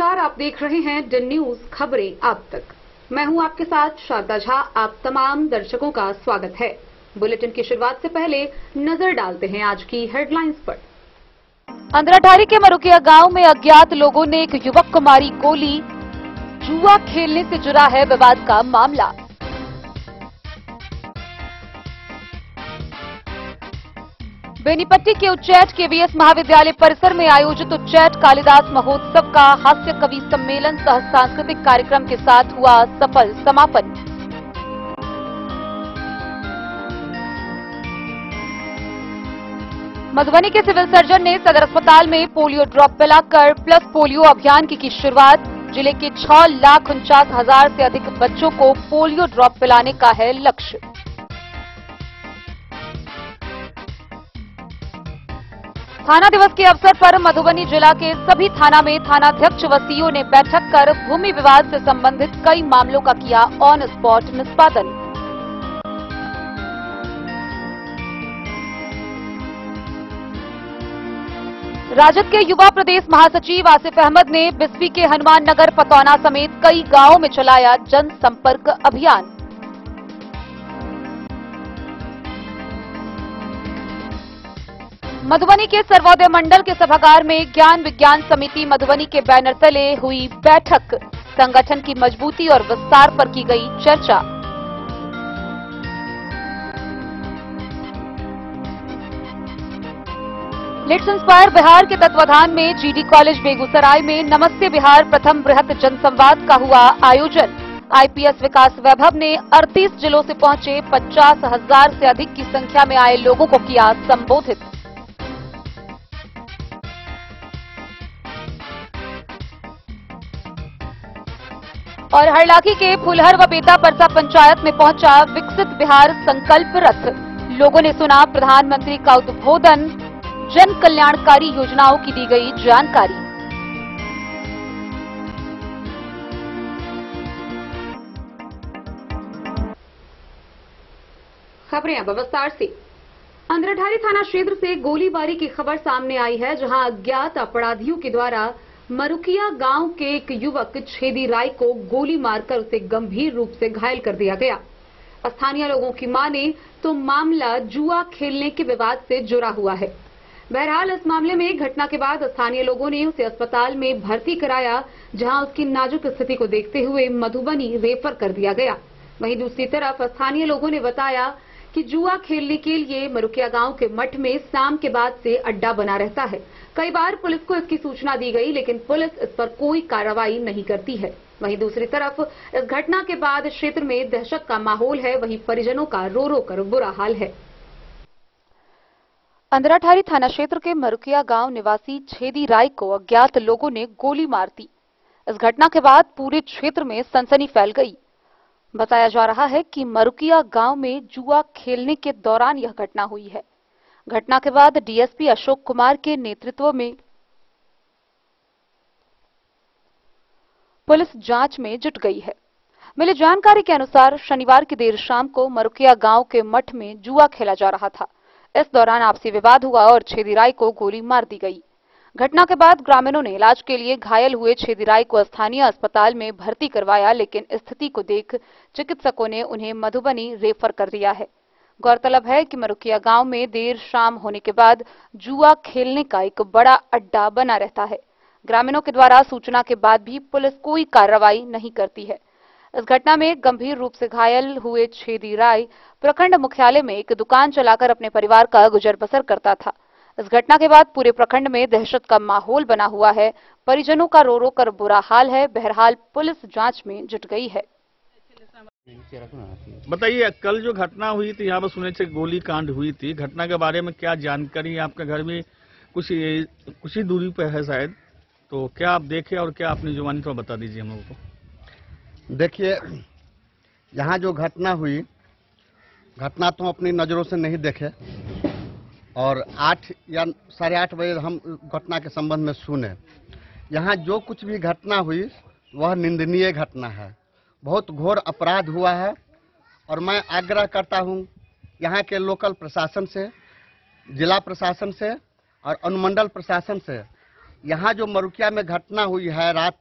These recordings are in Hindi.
नमस्कार, आप देख रहे हैं डन न्यूज खबरें आप तक। मैं हूं आपके साथ शारदा झा। आप तमाम दर्शकों का स्वागत है। बुलेटिन की शुरुआत से पहले नजर डालते हैं आज की हेडलाइंस पर। अंधराठारी के मरुकिया गांव में अज्ञात लोगों ने एक युवक को मारी गोली। जुआ खेलने से जुड़ा है विवाद का मामला। बेनीपट्टी के उच्चैठ केवीएस महाविद्यालय परिसर में आयोजित उच्चैठ कालिदास महोत्सव का हास्य कवि सम्मेलन सह सांस्कृतिक कार्यक्रम के साथ हुआ सफल समापन। मधुबनी के सिविल सर्जन ने सदर अस्पताल में पोलियो ड्रॉप पिलाकर प्लस पोलियो अभियान की शुरुआत। जिले के 6,49,000 से अधिक बच्चों को पोलियो ड्रॉप पिलाने का है लक्ष्य। थाना दिवस के अवसर पर मधुबनी जिला के सभी थाना में थानाध्यक्ष व सीओ ने बैठक कर भूमि विवाद से संबंधित कई मामलों का किया ऑन स्पॉट निष्पादन। राजद के युवा प्रदेश महासचिव आसिफ अहमद ने बिस्फी के हनुमान नगर पतौना समेत कई गांवों में चलाया जनसंपर्क अभियान। मधुबनी के सर्वोदय मंडल के सभागार में ज्ञान विज्ञान समिति मधुबनी के बैनर तले हुई बैठक। संगठन की मजबूती और विस्तार पर की गई चर्चा। लेट्स इंस्पायर बिहार के तत्वाधान में जीडी कॉलेज बेगूसराय में नमस्ते बिहार प्रथम बृहत जनसंवाद का हुआ आयोजन। आईपीएस विकास वैभव ने 38 जिलों से पहुंचे 50,000 से अधिक की संख्या में आए लोगों को किया संबोधित। और हरलाखी के फुलहर व बेता परसा पंचायत में पहुंचा विकसित बिहार संकल्प रथ। लोगों ने सुना प्रधानमंत्री का उद्बोधन। जन कल्याणकारी योजनाओं की दी गई जानकारी। खबरें अब विस्तार से। अंधराठारी थाना क्षेत्र से गोलीबारी की खबर सामने आई है, जहां अज्ञात अपराधियों के द्वारा मरुकिया गांव के एक युवक छेदी राय को गोली मारकर उसे गंभीर रूप से घायल कर दिया गया। स्थानीय लोगों की माने तो मामला जुआ खेलने के विवाद से जुड़ा हुआ है। बहरहाल इस मामले में घटना के बाद स्थानीय लोगों ने उसे अस्पताल में भर्ती कराया, जहां उसकी नाजुक स्थिति को देखते हुए मधुबनी रेफर कर दिया गया। वहीं दूसरी तरफ स्थानीय लोगों ने बताया कि जुआ खेलने के लिए मरुकिया गांव के मठ में शाम के बाद से अड्डा बना रहता है। कई बार पुलिस को इसकी सूचना दी गई, लेकिन पुलिस इस पर कोई कार्रवाई नहीं करती है। वहीं दूसरी तरफ इस घटना के बाद क्षेत्र में दहशत का माहौल है। वहीं परिजनों का रो रो कर बुरा हाल है। अंधराठारी थाना क्षेत्र के मरुकिया गांव निवासी छेदी राय को अज्ञात लोगों ने गोली मार दी। इस घटना के बाद पूरे क्षेत्र में सनसनी फैल गई। बताया जा रहा है कि मरुकिया गांव में जुआ खेलने के दौरान यह घटना हुई है। घटना के बाद डीएसपी अशोक कुमार के नेतृत्व में पुलिस जांच में जुट गई है। मिली जानकारी के अनुसार शनिवार की देर शाम को मरुकिया गांव के मठ में जुआ खेला जा रहा था। इस दौरान आपसी विवाद हुआ और छेदी राय को गोली मार दी गई। घटना के बाद ग्रामीणों ने इलाज के लिए घायल हुए छेदी राय को स्थानीय अस्पताल में भर्ती करवाया, लेकिन स्थिति को देख चिकित्सकों ने उन्हें मधुबनी रेफर कर दिया है। गौरतलब है कि मरुकिया गांव में देर शाम होने के बाद जुआ खेलने का एक बड़ा अड्डा बना रहता है। ग्रामीणों के द्वारा सूचना के बाद भी पुलिस कोई कार्रवाई नहीं करती है। इस घटना में गंभीर रूप से घायल हुए छेदी राय प्रखंड मुख्यालय में एक दुकान चलाकर अपने परिवार का गुजर बसर करता था। इस घटना के बाद पूरे प्रखंड में दहशत का माहौल बना हुआ है। परिजनों का रो रो कर बुरा हाल है। बहरहाल पुलिस जांच में जुट गई है। बताइए, कल जो घटना हुई थी यहाँ पर सुने थे गोली कांड हुई थी, घटना के बारे में क्या जानकारी है? आपके घर में कुछ ही दूरी पे है शायद, तो क्या आप देखे और क्या आपने जुबानी थोड़ा बता दीजिए हम लोगों को। देखिए, यहाँ जो घटना हुई, घटना तो अपनी नज़रों से नहीं देखे और 8 या 8:30 बजे हम घटना के संबंध में सुने। यहाँ जो कुछ भी घटना हुई वह निंदनीय घटना है, बहुत घोर अपराध हुआ है। और मैं आग्रह करता हूँ यहाँ के लोकल प्रशासन से, जिला प्रशासन से और अनुमंडल प्रशासन से, यहाँ जो मरुकिया में घटना हुई है रात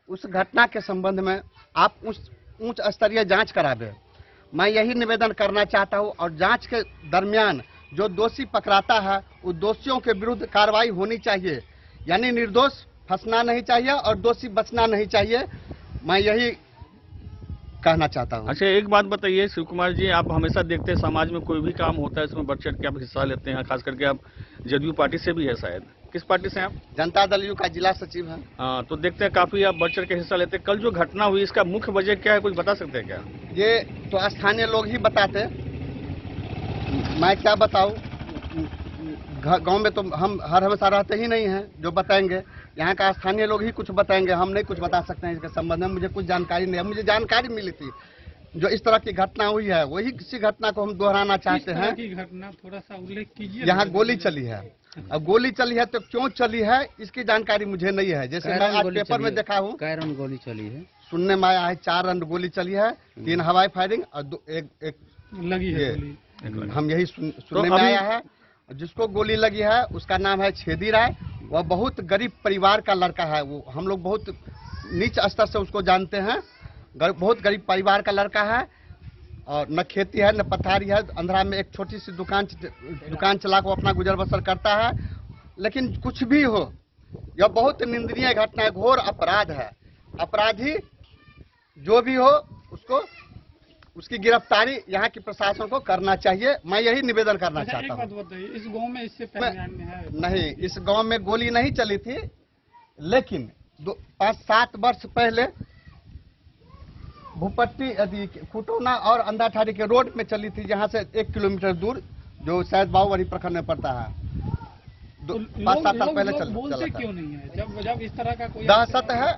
उस घटना के संबंध में आप उच्च स्तरीय जांच करावे। मैं यही निवेदन करना चाहता हूं और जांच के दरमियान जो दोषी पकड़ाता है उस दोषियों के विरुद्ध कार्रवाई होनी चाहिए, यानी निर्दोष फंसना नहीं चाहिए और दोषी बचना नहीं चाहिए। मैं यही कहना चाहता हूं। अच्छा, एक बात बताइए शिव कुमार जी, आप हमेशा देखते हैं समाज में कोई भी काम होता है इसमें बढ़ चढ़ के आप हिस्सा लेते हैं, खास करके आप जदयू पार्टी से भी है शायद। किस पार्टी से हैं आप? जनता दल यू का जिला सचिव है। हाँ, तो देखते हैं काफी आप बढ़ चढ़ के हिस्सा लेते हैं। कल जो घटना हुई इसका मुख्य वजह क्या है, कुछ बता सकते हैं क्या? ये तो स्थानीय लोग ही बताते, मैं क्या बताऊं। गांव में तो हम हर हमेशा रहते ही नहीं हैं जो बताएंगे, यहाँ का स्थानीय लोग ही कुछ बताएंगे, हम नहीं कुछ बता सकते हैं इसके संबंध में। मुझे कुछ जानकारी नहीं है। मुझे जानकारी मिली थी जो इस तरह की घटना हुई है, वही किसी घटना को हम दोहराना चाहते हैं। की घटना थोड़ा सा उल्लेख कीजिए। यहाँ गोली चली है, अब गोली चली है तो क्यों चली है इसकी जानकारी मुझे नहीं है। जैसे मैं आज पेपर में देखा हूँ, कै राउंड गोली चली है, सुनने में आया है 4 राउंड गोली चली है, 3 हवाई फायरिंग और एक लगी है गोली। हम यही सुनने में आया है। जिसको गोली लगी है उसका नाम है छेदी राय। वह बहुत गरीब परिवार का लड़का है। वो हम लोग बहुत नीच स्तर से उसको जानते हैं। बहुत गरीब परिवार का लड़का है और न खेती है न पथारी है। अंधरा में एक छोटी सी दुकान चला को अपना गुजर बसर करता है। लेकिन कुछ भी हो, यह बहुत निंदनीय घटना है, घोर अपराध है। अपराधी जो भी हो उसकी गिरफ्तारी यहाँ की प्रशासन को करना चाहिए। मैं यही निवेदन करना चाहता हूँ। एक बात बताइए, इस गांव में इससे पहले में है? नहीं, इस गांव में गोली नहीं चली थी, लेकिन 5-7 वर्ष पहले भूपट्टी खुटौना और अंधाठारी के रोड में चली थी, जहाँ से 1 किलोमीटर दूर, जो शायद बाहुबली प्रखंड में पड़ता है। 5-7 साल पहले बोलते क्यों नहीं है जब इस तरह का कोई दहशत है?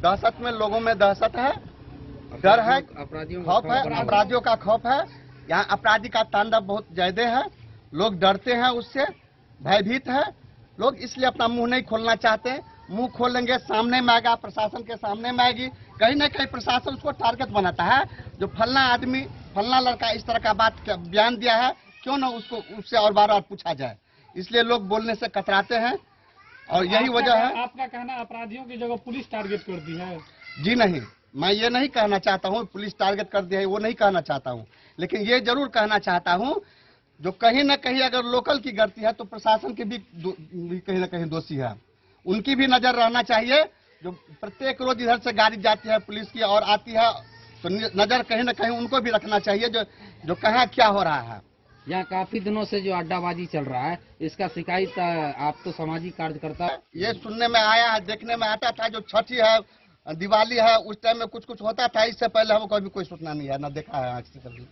दहशत में लोगों में दहशत है, डर है, खौफ है, अपराधियों का खौफ है। यहाँ अपराधी का तांडव बहुत ज्यादा है। लोग डरते हैं उससे, भयभीत है लोग, इसलिए अपना मुंह नहीं खोलना चाहते। मुंह खोलेंगे सामने में आएगा, प्रशासन के सामने में आएगी। कहीं ना कहीं प्रशासन उसको टारगेट बनाता है, जो फलना आदमी, फलना लड़का इस तरह का बात बयान दिया है, क्यों ना उससे और बार पूछा जाए। इसलिए लोग बोलने से कतराते हैं और यही वजह है। आपका कहना अपराधियों की जगह पुलिस टारगेट करती है? जी नहीं, मैं ये नहीं कहना चाहता हूँ पुलिस टारगेट कर दिया है, वो नहीं कहना चाहता हूँ। लेकिन ये जरूर कहना चाहता हूँ, जो कहीं ना कहीं अगर लोकल की गलती है तो प्रशासन की भी कहीं ना कहीं दोषी है। उनकी भी नजर रहना चाहिए। जो प्रत्येक रोज इधर से गाड़ी जाती है पुलिस की और आती है, तो नजर कहीं ना कहीं उनको भी रखना चाहिए, जो कहाँ क्या हो रहा है। यहाँ काफी दिनों से जो अड्डाबाजी चल रहा है, इसका शिकायत आप तो सामाजिक कार्यकर्ता। ये सुनने में आया है, देखने में आता था, जो छठी है, दिवाली है, उस टाइम में कुछ होता था। इससे पहले हमको कभी कोई सूचना नहीं है, ना देखा है आज से कभी।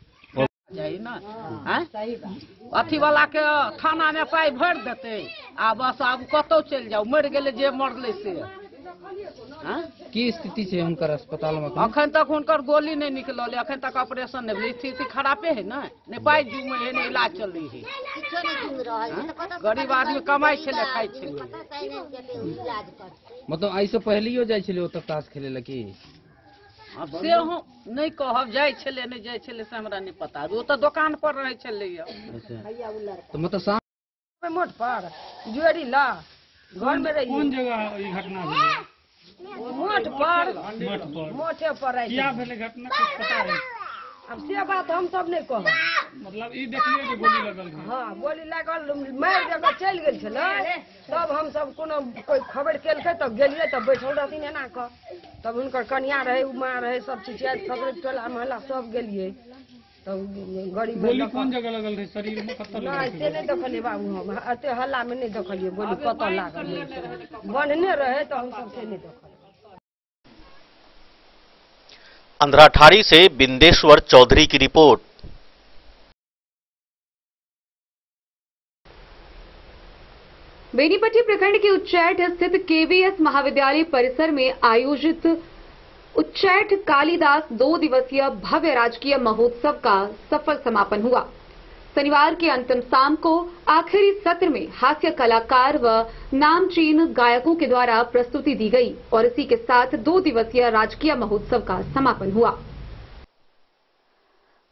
अथी वाला के थाना में पाई भर देते आ बस आब कतौ चल जाओ, मर गेले जे मरले से। की स्थिति छै हुनकर अस्पताल में? अखन तक हुनकर गोली नहीं निकलल, अखन तक ऑपरेशन नहीं भेल। स्थिति खराबे है ना, ने पाई जू में है, ने इलाज चल रही है। गरीब आदमी कमाई छले, खाई छले। मतलब ऐसे पहलियो जाय छले ओतऽ ताश खेले लकी? अब से हम नहीं कहब, जाय छले नहीं जाय छले से हमरा नहीं पता। वो तो दुकान पर रहे छले। तो मतलब शाम मोट पर जोड़ी ला घर में रही। कौन जगह ये घटना भेल? मोट पर, मोटे पर क्या भेले घटना, कुछ पता है? अब से बात हम सब नहीं कहब। मतलब ई देखलिए जे गोली लगल है? हाँ, गोली लागल, मार जगह चल गेल छले। तब हम सब कोनो कोई खबर केलकै तब गेलिए, तब बैठल रहथिन एना क। तब हुनकर कन्या रहे, माँ रहे, सब चीज सगरे टोला महला सब गेलिए। तब गाड़ी में गोली कौन जगह लगल रहे? शरीर में कतऽ लगल? नहीं, से नहीं देखलिए बाबू, हम एते हल्ला में नहीं देखलिए गोली कतऽ लागल। बंधने रहे तो हम सब से नहीं देखलिए। अंधराठारी से बिंदेश्वर चौधरी की रिपोर्ट। बेनीपट्टी प्रखंड के उच्चैठ स्थित केवीएस महाविद्यालय परिसर में आयोजित उच्चैठ कालिदास 2 दिवसीय भव्य राजकीय महोत्सव का सफल समापन हुआ। शनिवार के अंतिम शाम को आखिरी सत्र में हास्य कलाकार व नामचीन गायकों के द्वारा प्रस्तुति दी गई और इसी के साथ 2 दिवसीय राजकीय महोत्सव का समापन हुआ।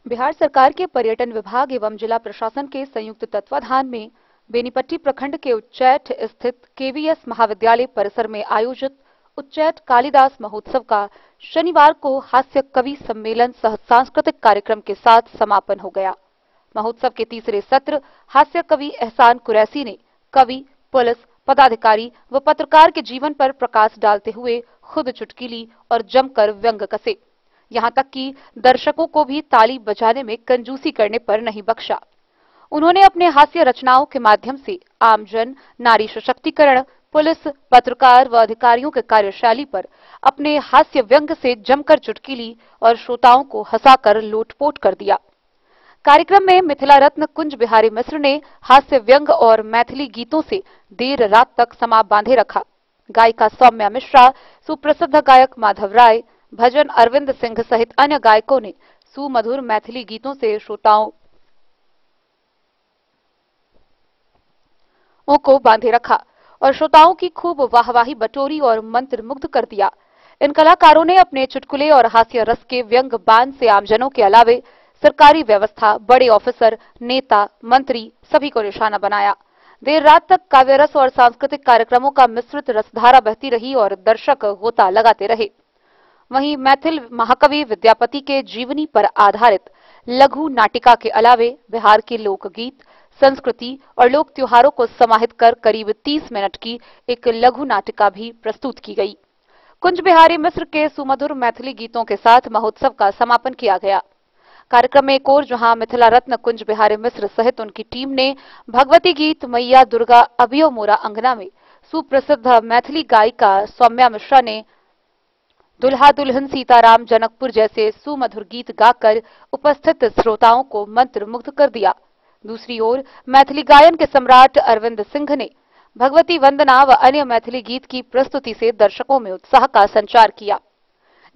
बिहार सरकार के पर्यटन विभाग एवं जिला प्रशासन के संयुक्त तत्वाधान में बेनीपट्टी प्रखंड के उच्चैठ स्थित केवीएस महाविद्यालय परिसर में आयोजित उच्चैठ कालिदास महोत्सव का शनिवार को हास्य कवि सम्मेलन सह सांस्कृतिक कार्यक्रम के साथ समापन हो गया। महोत्सव के तीसरे सत्र हास्य कवि एहसान कुरैशी ने कवि, पुलिस, पदाधिकारी व पत्रकार के जीवन पर प्रकाश डालते हुए खुद चुटकी और जमकर व्यंग कसे। यहां तक कि दर्शकों को भी ताली बजाने में कंजूसी करने पर नहीं बख्शा। उन्होंने अपने हास्य रचनाओं के माध्यम से आमजन, नारी सशक्तिकरण, पुलिस, पत्रकार व अधिकारियों के कार्यशैली पर अपने हास्य व्यंग से जमकर चुटकी ली और श्रोताओं को हंसाकर लोटपोट कर दिया। कार्यक्रम में मिथिला रत्न कुंज बिहारी मिश्र ने हास्य व्यंग और मैथिली गीतों से देर रात तक समा बांधे रखा। गायिका सौम्या मिश्रा, सुप्रसिद्ध गायक माधव राय, भजन अरविंद सिंह सहित अन्य गायकों ने सुमधुर मैथिली गीतों से श्रोताओं को बांधे रखा और श्रोताओं की खूब वाहवाही बटोरी और मंत्र मुग्ध कर दिया। इन कलाकारों ने अपने चुटकुले और हास्य रस के व्यंग बाण से आमजनों के अलावे सरकारी व्यवस्था, बड़े ऑफिसर, नेता, मंत्री सभी को निशाना बनाया। देर रात तक काव्य रस और सांस्कृतिक कार्यक्रमों का मिश्रित रसधारा बहती रही और दर्शक गोता लगाते रहे। वहीं मैथिल महाकवि विद्यापति के जीवनी पर आधारित लघु नाटिका के अलावे बिहार के लोकगीत, संस्कृति और लोक त्योहारों को समाहित कर करीब 30 मिनट की एक लघु नाटिका भी प्रस्तुत की गई। कुंज बिहारी मिश्र के सुमधुर मैथिली गीतों के साथ महोत्सव का समापन किया गया। कार्यक्रम में एक और जहां मिथिला रत्न कुंज बिहारी मिश्र सहित उनकी टीम ने भगवती गीत मैया दुर्गा अभियो मोरा अंगना में सुप्रसिद्ध मैथिली गायिका सौम्या मिश्रा ने दुल्हा दुल्हन सीताराम जनकपुर जैसे सुमधुर गीत गाकर उपस्थित श्रोताओं को मंत्रमुग्ध कर दिया। दूसरी ओर मैथिली गायन के सम्राट अरविंद सिंह ने भगवती वंदना व अन्य मैथिली गीत की प्रस्तुति से दर्शकों में उत्साह का संचार किया।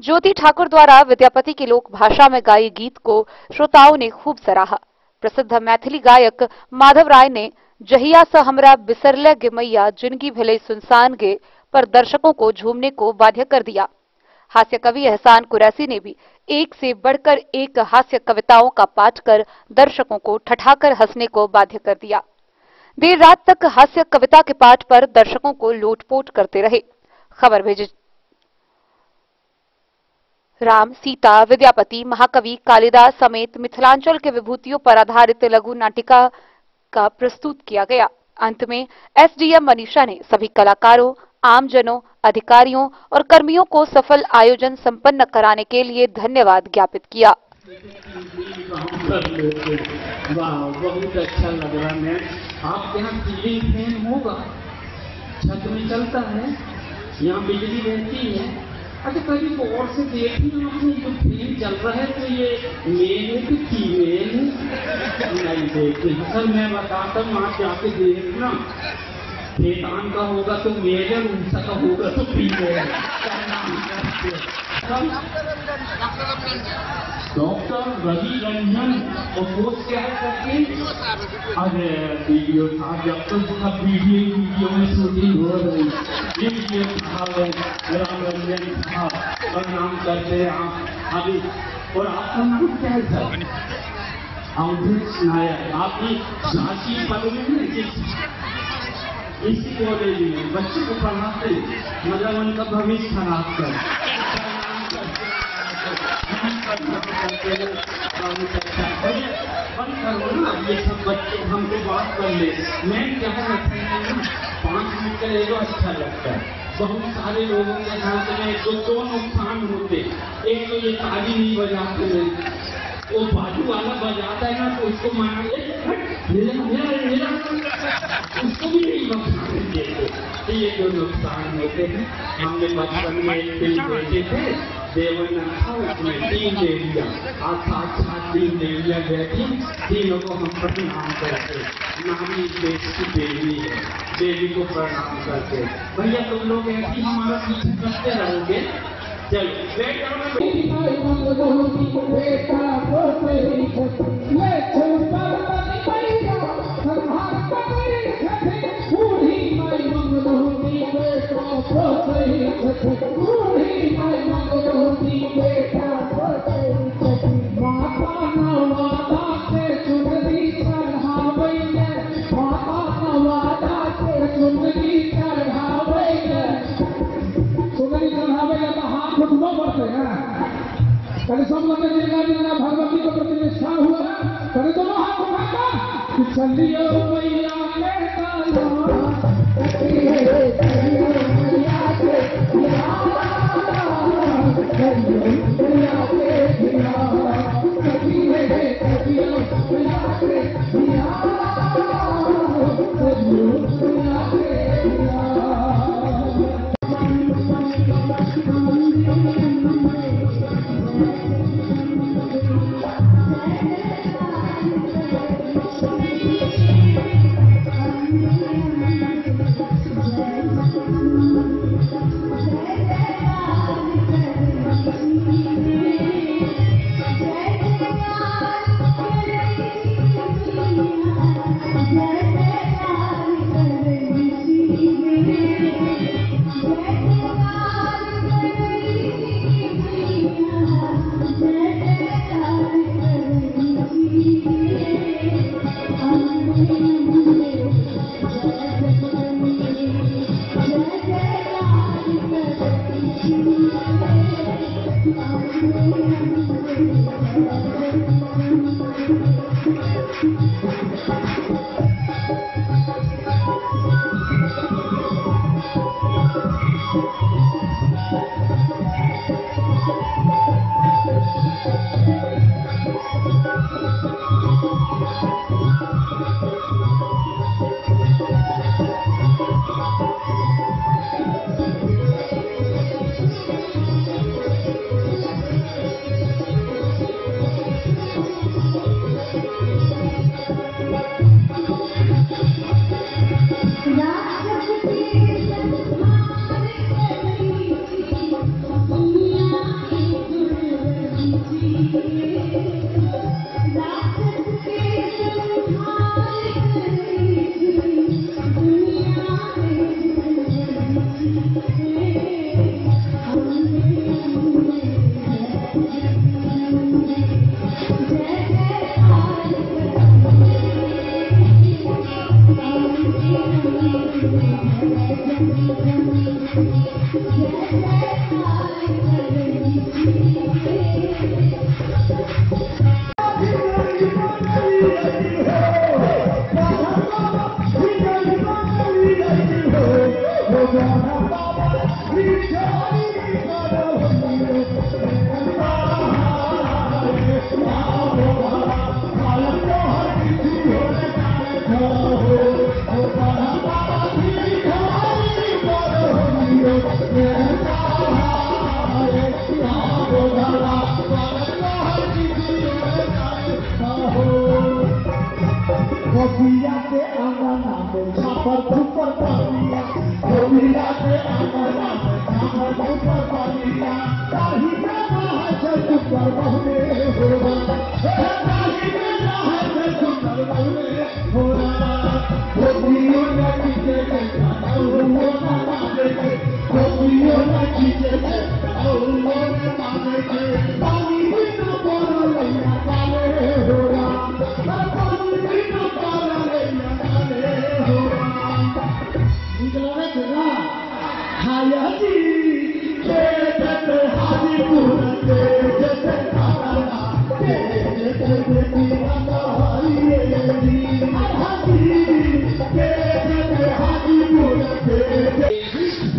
ज्योति ठाकुर द्वारा विद्यापति की लोक भाषा में गाये गीत को श्रोताओं ने खूब सराहा। प्रसिद्ध मैथिली गायक माधव राय ने जहिया स हमरा बिसरले गे मैया जिनकी भले सुनसान गे पर दर्शकों को झूमने को बाध्य कर दिया। हास्य कवि एहसान कुरैशी ने भी एक से बढ़कर एक हास्य कविताओं का पाठ कर दर्शकों को ठठाकर हंसने को बाध्य कर दिया। देर रात तक हास्य कविता के पाठ पर दर्शकों को लोटपोट करते रहे। खबर भेजे राम, सीता, विद्यापति, महाकवि कालिदास समेत मिथिलांचल के विभूतियों पर आधारित लघु नाटिका का प्रस्तुत किया गया। अंत में एसडीएम मनीषा ने सभी कलाकारों, आमजनों, अधिकारियों और कर्मियों को सफल आयोजन संपन्न कराने के लिए धन्यवाद ज्ञापित किया। बहुत अच्छा लग रहा है। आपके यहाँ सीलिंग फैन होगा, छत में चलता है, यहाँ बिजली रहती है। अच्छा कभी और से देखी आपने जो फैन चल रहा है तो ये मेल है कि फीमेल नहीं देखते। सर मैं बताता हूँ, आप जाके देखना, खेतान का होगा तो मेल है, उनसा का होगा तो फीमेल। डॉक्टर रवि रंजन और पोस्ट क्या है करके, अरे वीडियो था जब तक उसका वीडियो में शूटिंग हो रही, वीडियो राम रंजन साहब और नाम करते हैं आप अभी। और आपका नाम क्या है सर? अवधेश नायर। आपकी झांसी पदवी में इसी कॉलेज में बच्चे को पढ़ाते, मतलब उनका भविष्य खराब कर बंद करो ना ये सब बच्चे, हमको बात कर ले। मैं क्या रखते हैं 5 मिनट करेगा अच्छा लगता है। बहुत सारे लोगों के साथ में दो नुकसान होते। एक तो ये ताली नहीं बजाते, वो बाजू वाला बजाता है ना तो उसको माना मेरा उसको भी नहीं बजाने देते। तो ये जो नुकसान होते हैं, हमने बचपन में एक फिल्म देखे थे देवन था, उसमें 3 देवियाँ साक्षात 3 देवियाँ बैठी, तीनों को हम प्रणाम करते। नामी देश की देवी है, देवी को प्रणाम करते। भैया तुम लोग ऐसी हमारा पीछे करते रहोगे। चल सब लोग जितना भगवती को प्रति निष्ठा हुआ करे तो हाथ उठाकर चलियो मैया के काला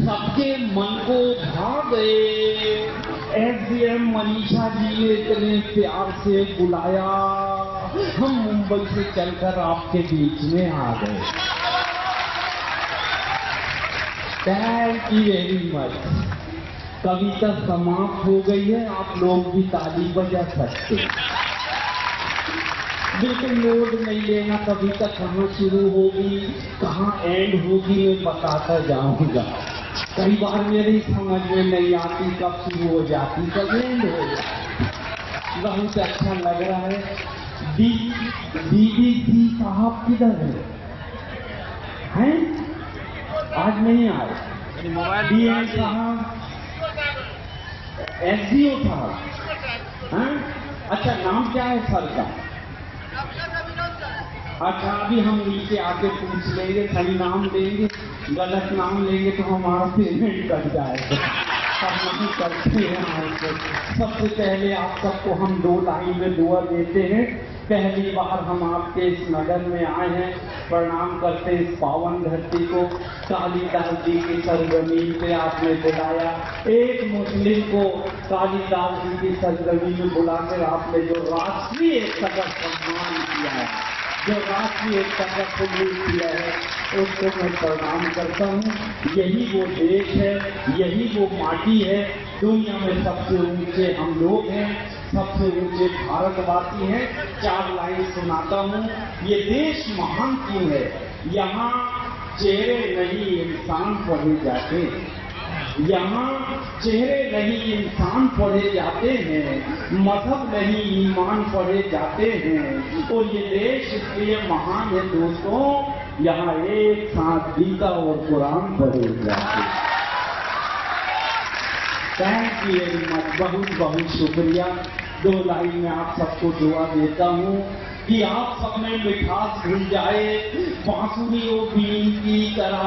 सबके मन को भा गए। एसडीएम मनीषा जी ने इतने प्यार से बुलाया, हम मुंबई से चलकर आपके बीच में आ गए। Thank you very much. कविता समाप्त हो गई है, आप लोग भी ताली बजा सकते। बिल्कुल लोड नहीं लेना, कविता कहाँ शुरू होगी कहाँ एंड होगी मैं बताता जाऊंगा। कई बार मेरी समझ में नहीं आती कब शुरू हो जाती कब एंड हो जाती। बहुत अच्छा लग रहा है। डीडीसी साहब किधर हैं? आज नहीं आए। डीएम साहब, एसडीओ साहब, अच्छा नाम क्या है सर का? अच्छा अभी हम नीचे आके पूछ लेंगे, सही नाम लेंगे, गलत नाम लेंगे तो हमारा पेमेंट कट जाएगा। हम नहीं करते हैं आपको। सबसे पहले आप सबको हम 2 लाइन में दुआ देते हैं। पहली बार हम आपके इस नगर में आए हैं, प्रणाम करते हैं इस पावन धरती को। कालीदास जी की सरजमीन पे आपने बुलाया, एक मुस्लिम को कालीदास जी की सरजमीन में बुलाकर आपने जो राष्ट्रीय एकता का सम्मान किया है, जो राष्ट्रीय एकता का सम्मान किया है, उसको मैं प्रणाम करता हूँ। यही वो देश है, यही वो माटी है। दुनिया में सबसे ऊंचे हम लोग हैं, सबसे ऊंचे भारतवासी हैं। 4 लाइन सुनाता हूँ। ये देश महान क्यों है? यहाँ चेहरे नहीं इंसान पढ़े जाते, यहाँ चेहरे नहीं इंसान पढ़े जाते हैं, मजहब नहीं ईमान पढ़े जाते हैं। और ये देश इसलिए महान है दोस्तों, यहाँ एक साथ गीता और कुरान पढ़े जाते हैं। थैंक यू वेरी मच, बहुत बहुत शुक्रिया। 2 लाइन में आप सबको दुआ देता हूँ कि आप सब में मिठास घुल जाए बांसुरियों बीन की तरह।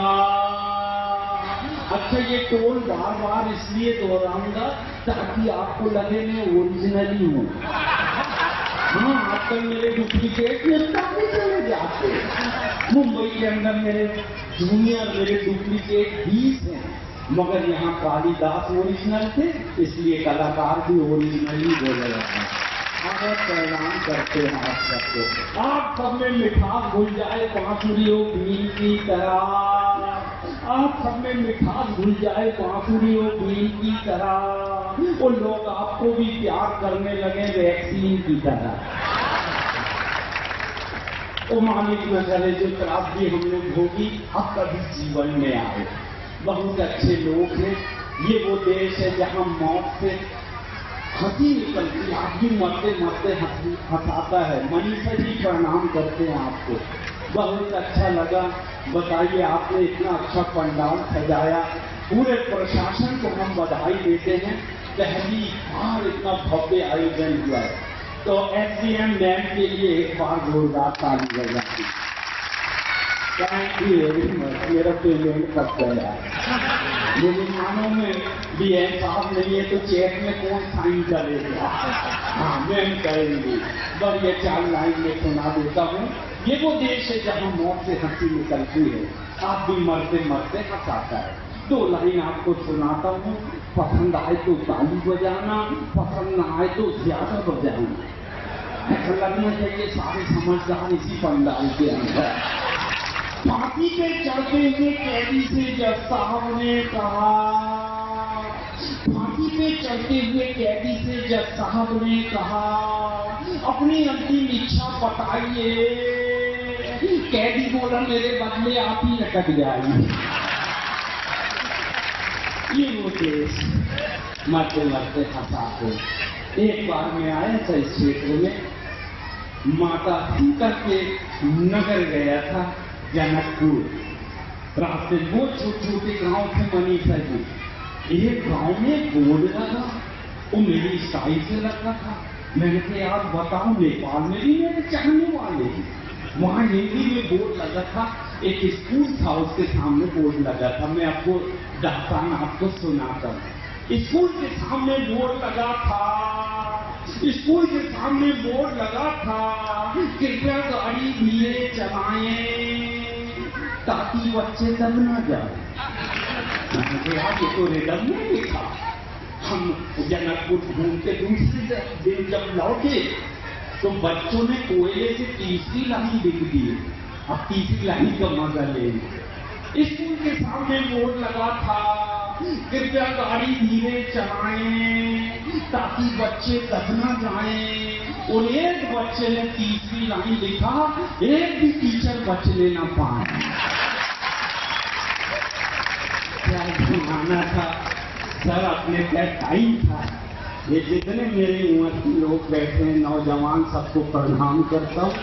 अच्छा, ये टोन बार बार इसलिए दोहराऊंगा ताकि आपको लगे मैं ओरिजिनली हूँ। हाँ, आजकल मेरे डुप्लीकेट काफी चले जाते। मुंबई के अंदर मेरे जूनियर, मेरे डुप्लीकेट 20 हैं, मगर यहाँ कालीदास ओरिजिनल थे, इसलिए कलाकार भी ओरिजिनल ही बोले जाते हैं। और प्रणाम करते हैं आप सबको। आप सब में मिठास घुल जाए बांसुरियों बीन की तरह, आप सब में मिठास घुल जाए बांसुरियों बीन की तरह। वो लोग आपको भी प्यार करने लगे वैक्सीन की तरह। वो मालिक न करे जो त्रासदी हमने भोगी अब कभी जीवन में आए। बहुत अच्छे लोग हैं। ये वो देश है जहाँ मौत से हंसी निकलती, आदमी मरते मरते हंसाता है। मनीषा जी प्रणाम करते हैं आपको, बहुत अच्छा लगा। बताइए, आपने इतना अच्छा पंडाल सजाया, पूरे प्रशासन को हम बधाई देते हैं। पहली बार इतना भव्य आयोजन हुआ है, तो SDM मैम के लिए एक बार जोरदार ताली बजाती। Thank you very much. मेरा पेमेंट कब गया? मुसलमानों में भी साहब नहीं है तो चेक में कौन साइन करेगा? हाँ, मैम करेंगी। बस ये 4 लाइन में सुना देता हूँ। ये वो देश है जहाँ मौत से हंसी निकलती है, आप भी मरते मरते हंसाता है। 2 लाइन आपको सुनाता हूँ। पसंद आए तो ताली बजाना, पसंद ना आए तो ज्यादा बजाना। ऐसा लगना चाहिए सारे समझदार इसी पंडाल के अंदर। फांसी पे चढ़ते हुए कैदी से जज साहब ने कहा, फांसी पे चढ़ते हुए कैदी से जज साहब ने कहा, अपनी अंतिम इच्छा बताइए। कैदी बोला, मेरे बदले आप ही लटक जाइए। ये वो देश मरते मरते हंसाते। एक बार मैं आया था इस क्षेत्र में, माता सीता के नगर गया था जनकपुर। रास्ते बहुत छोटे छोटे गांव थे मनीषा जी। एक गांव में बोर्ड लगा, वो मेरी स्टाइल से लगा था। मैंने कहा, यार बताओ, नेपाल में भी मेरे चाहने वाले हैं। वहाँ हिंदी में बोर्ड लगा था, एक स्कूल था उसके सामने बोर्ड लगा था। मैं आपको दास्तान आपको सुनाता हूँ। स्कूल के सामने बोर्ड लगा था, स्कूल के सामने बोर्ड लगा था, कृपया गाड़ी धीरे चलाएं ताकि बच्चे दब न जाए। ये तो रिदम में लिखा। हम जनकपुर घूमते दूसरे दिन जब लौटे तो बच्चों ने कोयले से तीसरी लाइन लिख दी। अब तीसरी लाइन का मजा लेंगे। स्कूल के सामने बोर्ड लगा था, कृपया गाड़ी धीरे चलाएं ताकि बच्चे दब न जाएं। और एक बच्चे ने तीसरी लाइन लिखा, एक भी टीचर बचने न पाए। क्या जमाना था सर, अपने क्या टाइम था। ये जितने मेरी उम्र के लोग बैठे हैं, नौजवान, सबको प्रणाम करता हूँ।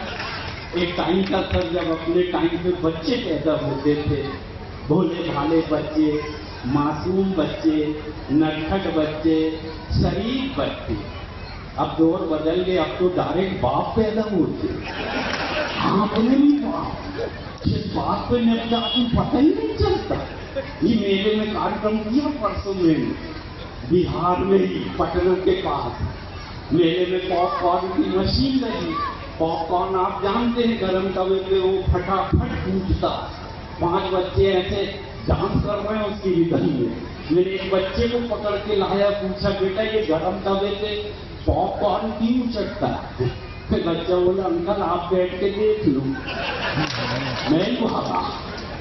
एक टाइम था सर जब अपने टाइम पे बच्चे पैदा होते थे, भोले भाले बच्चे, मासूम बच्चे, नटखट बच्चे, शरीफ बच्चे। अब दौर बदल गए, अब तो डायरेक्ट बाप पैदा होते। अपने भी बाप, जिस बात पे निपटा पता ही नहीं चलता। ये मेले में कार्यक्रम किया परसों में, बिहार में ही पटना के पास मेले में पॉपकॉर्न की मशीन लगी। पॉपकॉर्न आप जानते हैं गरम तवे पे वो फटाफट टूटता। 5 बच्चे ऐसे डांस कर रहे हैं उसकी रिदम में। मैंने एक बच्चे को पकड़ के लाया, पूछा बेटा ये गरम तवे पे पॉपकॉर्न क्यों चढ़ता है? बच्चा बोला अंकल आप बैठ के देख लो। मैं भागा,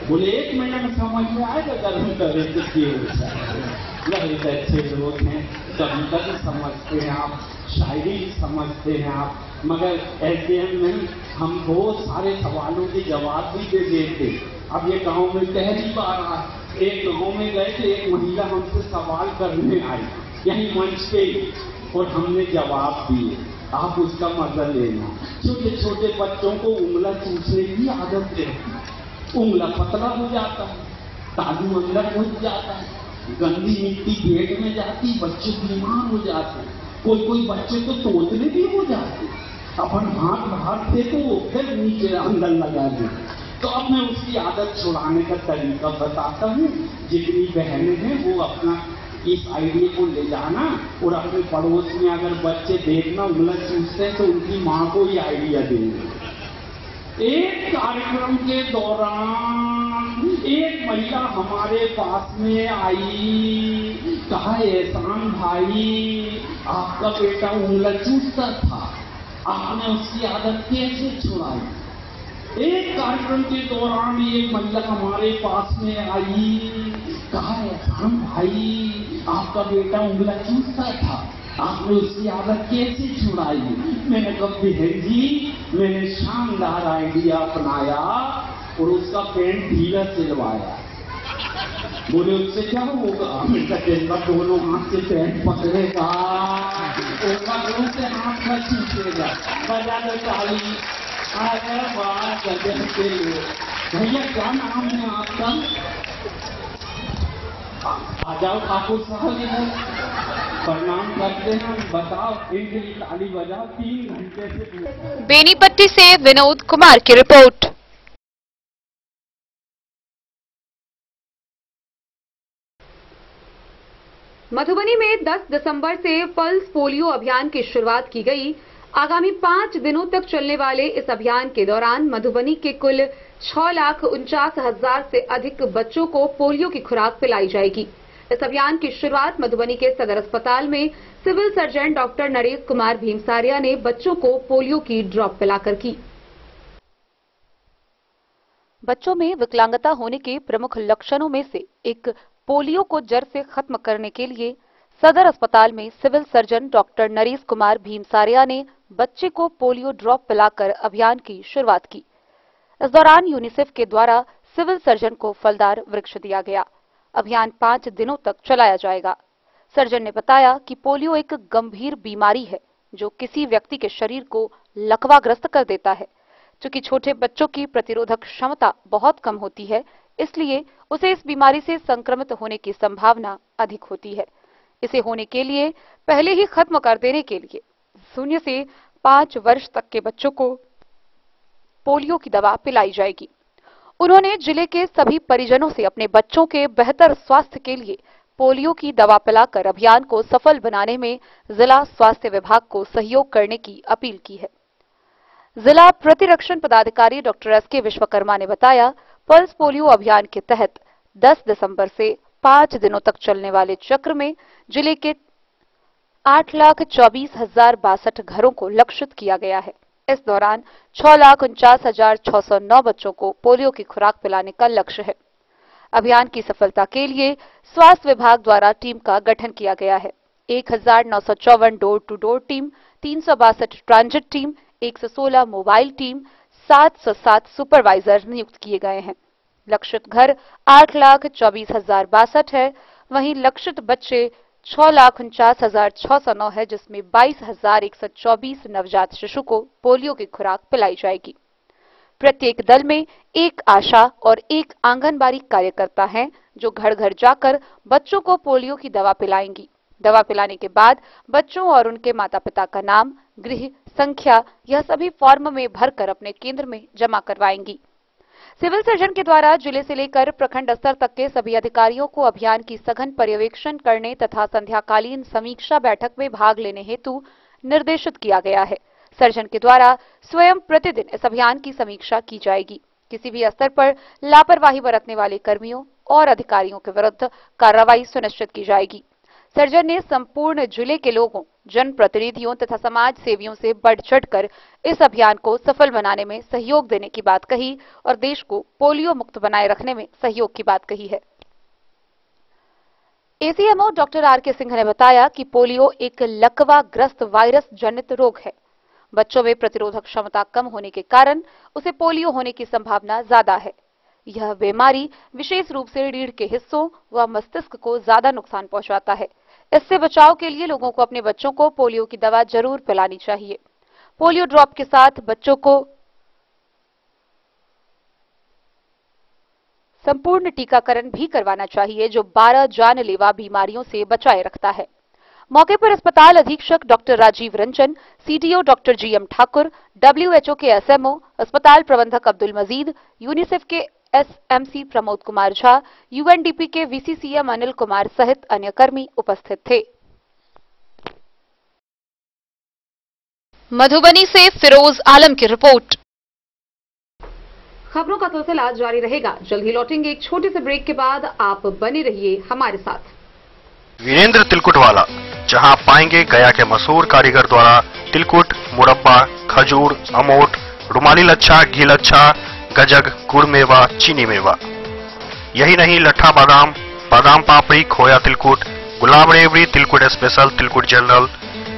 बोले 1 महीने में समझ में आएगा गरम तवे पे क्यों होता है। बहुत अच्छे लोग हैं, कविता भी समझते हैं आप, शायरी भी समझते हैं आप, मगर ऐसे हम नहीं, हम बहुत सारे सवालों के जवाब भी दे देते। अब ये गांव में पहली बार आए, एक गांव में गए थे, एक महिला हमसे सवाल करने आई यही मंच पे, और हमने जवाब दिए। आप उसका मजा लेना। छोटे छोटे बच्चों को उंगला चूसने की आदत है, उंगला पतला हो जाता है, तालू अंदर घुस जाता है, गंदी मिट्टी पेट में जाती, बच्चे बीमार हो जाते हैं। कोई बच्चे तो तोतने भी हो जाते, अपन हाथ बाहर थे तो फिर नीचे अंदर लगा दे। तो अब मैं उसकी आदत छुड़ाने का तरीका बताता हूँ। जितनी बहनें हैं वो अपना इस आइडिया को ले जाना, और अपने पड़ोस में अगर बच्चे देखना उंगला चूसते हैं तो उनकी माँ को ये आइडिया देंगे। एक कार्यक्रम के दौरान एक महिला हमारे पास में आई, कहा एहसान भाई आपका बेटा उंगला चूसता था, आपने उसकी आदत कैसे छुड़ाई? एक कार्यक्रम के दौरान एक महिला हमारे पास में आई, कहा एहसान भाई आपका बेटा उंगला चूसता था, आपने उसकी आदत कैसे छुड़ाई? मैंने कहा बहन जी मैंने शानदार आइडिया अपनाया और उसका पैंट ढीला सिलवाया। बोले उससे क्या होगा? मैं दोनों हाथ से पैंट पकड़ेगा, दोनों से हाथ में खींचेगा, बजा दो ताली। अरे वाह गजब के लिए। भैया क्या नाम है आपका? आ जाओ ठाकुर साहब इधर, प्रणाम करते हैं। बताओ इनके लिए ताली बजाओ। 3 घंटे से। बेनीपट्टी से विनोद कुमार की रिपोर्ट। मधुबनी में 10 दिसंबर से पल्स पोलियो अभियान की शुरुआत की गई। आगामी 5 दिनों तक चलने वाले इस अभियान के दौरान मधुबनी के कुल 6,49,000 से अधिक बच्चों को पोलियो की खुराक पिलाई जाएगी। इस अभियान की शुरुआत मधुबनी के सदर अस्पताल में civil surgeon doctor Naresh Kumar Bhimsaria ने बच्चों को पोलियो की ड्रॉप पिलाकर की। बच्चों में विकलांगता होने के प्रमुख लक्षणों में से एक पोलियो को जड़ से खत्म करने के लिए सदर अस्पताल में civil surgeon doctor Naresh Kumar Bhimsaria ने बच्चे को पोलियो ड्रॉप पिलाकर अभियान की शुरुआत की। इस दौरान यूनिसेफ के द्वारा सिविल सर्जन को फलदार वृक्ष दिया गया। अभियान 5 दिनों तक चलाया जाएगा। सर्जन ने बताया कि पोलियो एक गंभीर बीमारी है जो किसी व्यक्ति के शरीर को लकवाग्रस्त कर देता है। चूंकि छोटे बच्चों की प्रतिरोधक क्षमता बहुत कम होती है, इसलिए उसे इस बीमारी से संक्रमित होने की संभावना अधिक होती है। इसे होने के लिए पहले ही खत्म कर देने के लिए 0 से 5 वर्ष तक के बच्चों को पोलियो की दवा पिलाई जाएगी। उन्होंने जिले के सभी परिजनों से अपने बच्चों के बेहतर स्वास्थ्य के लिए पोलियो की दवा पिलाकर अभियान को सफल बनाने में जिला स्वास्थ्य विभाग को सहयोग करने की अपील की है। जिला प्रतिरक्षण पदाधिकारी डॉक्टर एस.के. विश्वकर्मा ने बताया, पल्स पोलियो अभियान के तहत 10 दिसंबर से 5 दिनों तक चलने वाले चक्र में जिले के 8,24,062 घरों को लक्षित किया गया है। इस दौरान 6,49,609 बच्चों को पोलियो की खुराक पिलाने का लक्ष्य है। अभियान की सफलता के लिए स्वास्थ्य विभाग द्वारा टीम का गठन किया गया है। 1,954 door to door team, 362 transit team, 116 mobile team, 707 supervisor नियुक्त किए गए हैं। लक्षित घर 8,24,062 है। वहीं लक्षित बच्चे 6,49,609 है, जिसमें 22,124 नवजात शिशु को पोलियो की खुराक पिलाई जाएगी। प्रत्येक दल में एक आशा और एक आंगनबाड़ी कार्यकर्ता हैं जो घर घर जाकर बच्चों को पोलियो की दवा पिलाएंगी। दवा पिलाने के बाद बच्चों और उनके माता पिता का नाम, गृह संख्या, यह सभी फॉर्म में भरकर अपने केंद्र में जमा करवाएंगी। सिविल सर्जन के द्वारा जिले से लेकर प्रखंड स्तर तक के सभी अधिकारियों को अभियान की सघन पर्यवेक्षण करने तथा संध्याकालीन समीक्षा बैठक में भाग लेने हेतु निर्देशित किया गया है। सर्जन के द्वारा स्वयं प्रतिदिन इस अभियान की समीक्षा की जाएगी। किसी भी स्तर पर लापरवाही बरतने वाले कर्मियों और अधिकारियों के विरुद्ध कार्रवाई सुनिश्चित की जाएगी। सर्जन ने संपूर्ण जिले के लोगों, जनप्रतिनिधियों तथा समाज सेवियों से बढ़ चढ़कर इस अभियान को सफल बनाने में सहयोग देने की बात कही और देश को पोलियो मुक्त बनाए रखने में सहयोग की बात कही है। ACMO doctor R K. सिंह ने बताया कि पोलियो एक लकवा ग्रस्त वायरस जनित रोग है। बच्चों में प्रतिरोधक क्षमता कम होने के कारण उसे पोलियो होने की संभावना ज्यादा है। यह बीमारी विशेष रूप से रीढ़ के हिस्सों व मस्तिष्क को ज्यादा नुकसान पहुंचाता है। इससे बचाव के लिए लोगों को अपने बच्चों को पोलियो की दवा जरूर पिलानी चाहिए। पोलियो ड्रॉप के साथ बच्चों को संपूर्ण टीकाकरण भी करवाना चाहिए, जो 12 जानलेवा बीमारियों से बचाए रखता है। मौके पर अस्पताल अधीक्षक doctor Rajiv Ranjan, CTO doctor GM Thakur, WHO के एसएमओ, अस्पताल प्रबंधक अब्दुल मजीद, यूनिसेफ के एसएमसी प्रमोद कुमार झा, यूएनडीपी के वीसीसीएम अनिल कुमार सहित अन्य कर्मी उपस्थित थे। मधुबनी से फिरोज आलम की रिपोर्ट। खबरों का सिलसिला जारी रहेगा। जल्द ही लौटेंगे एक छोटे से ब्रेक के बाद। आप बने रहिए हमारे साथ। वीरेंद्र तिलकुट वाला, जहां आप पाएंगे गया के मशहूर कारीगर द्वारा तिलकुट, मुरब्बा, खजूर, अमोट, रुमाली लच्छा, घी लच्छा, गजक, गुड़ मेवा, चीनी मेवा। यही नहीं, लट्ठा बादाम, बादाम पापड़ी, खोया तिलकुट, गुलाब रेवड़ी, तिलकुट स्पेशल, तिलकुट जनरल,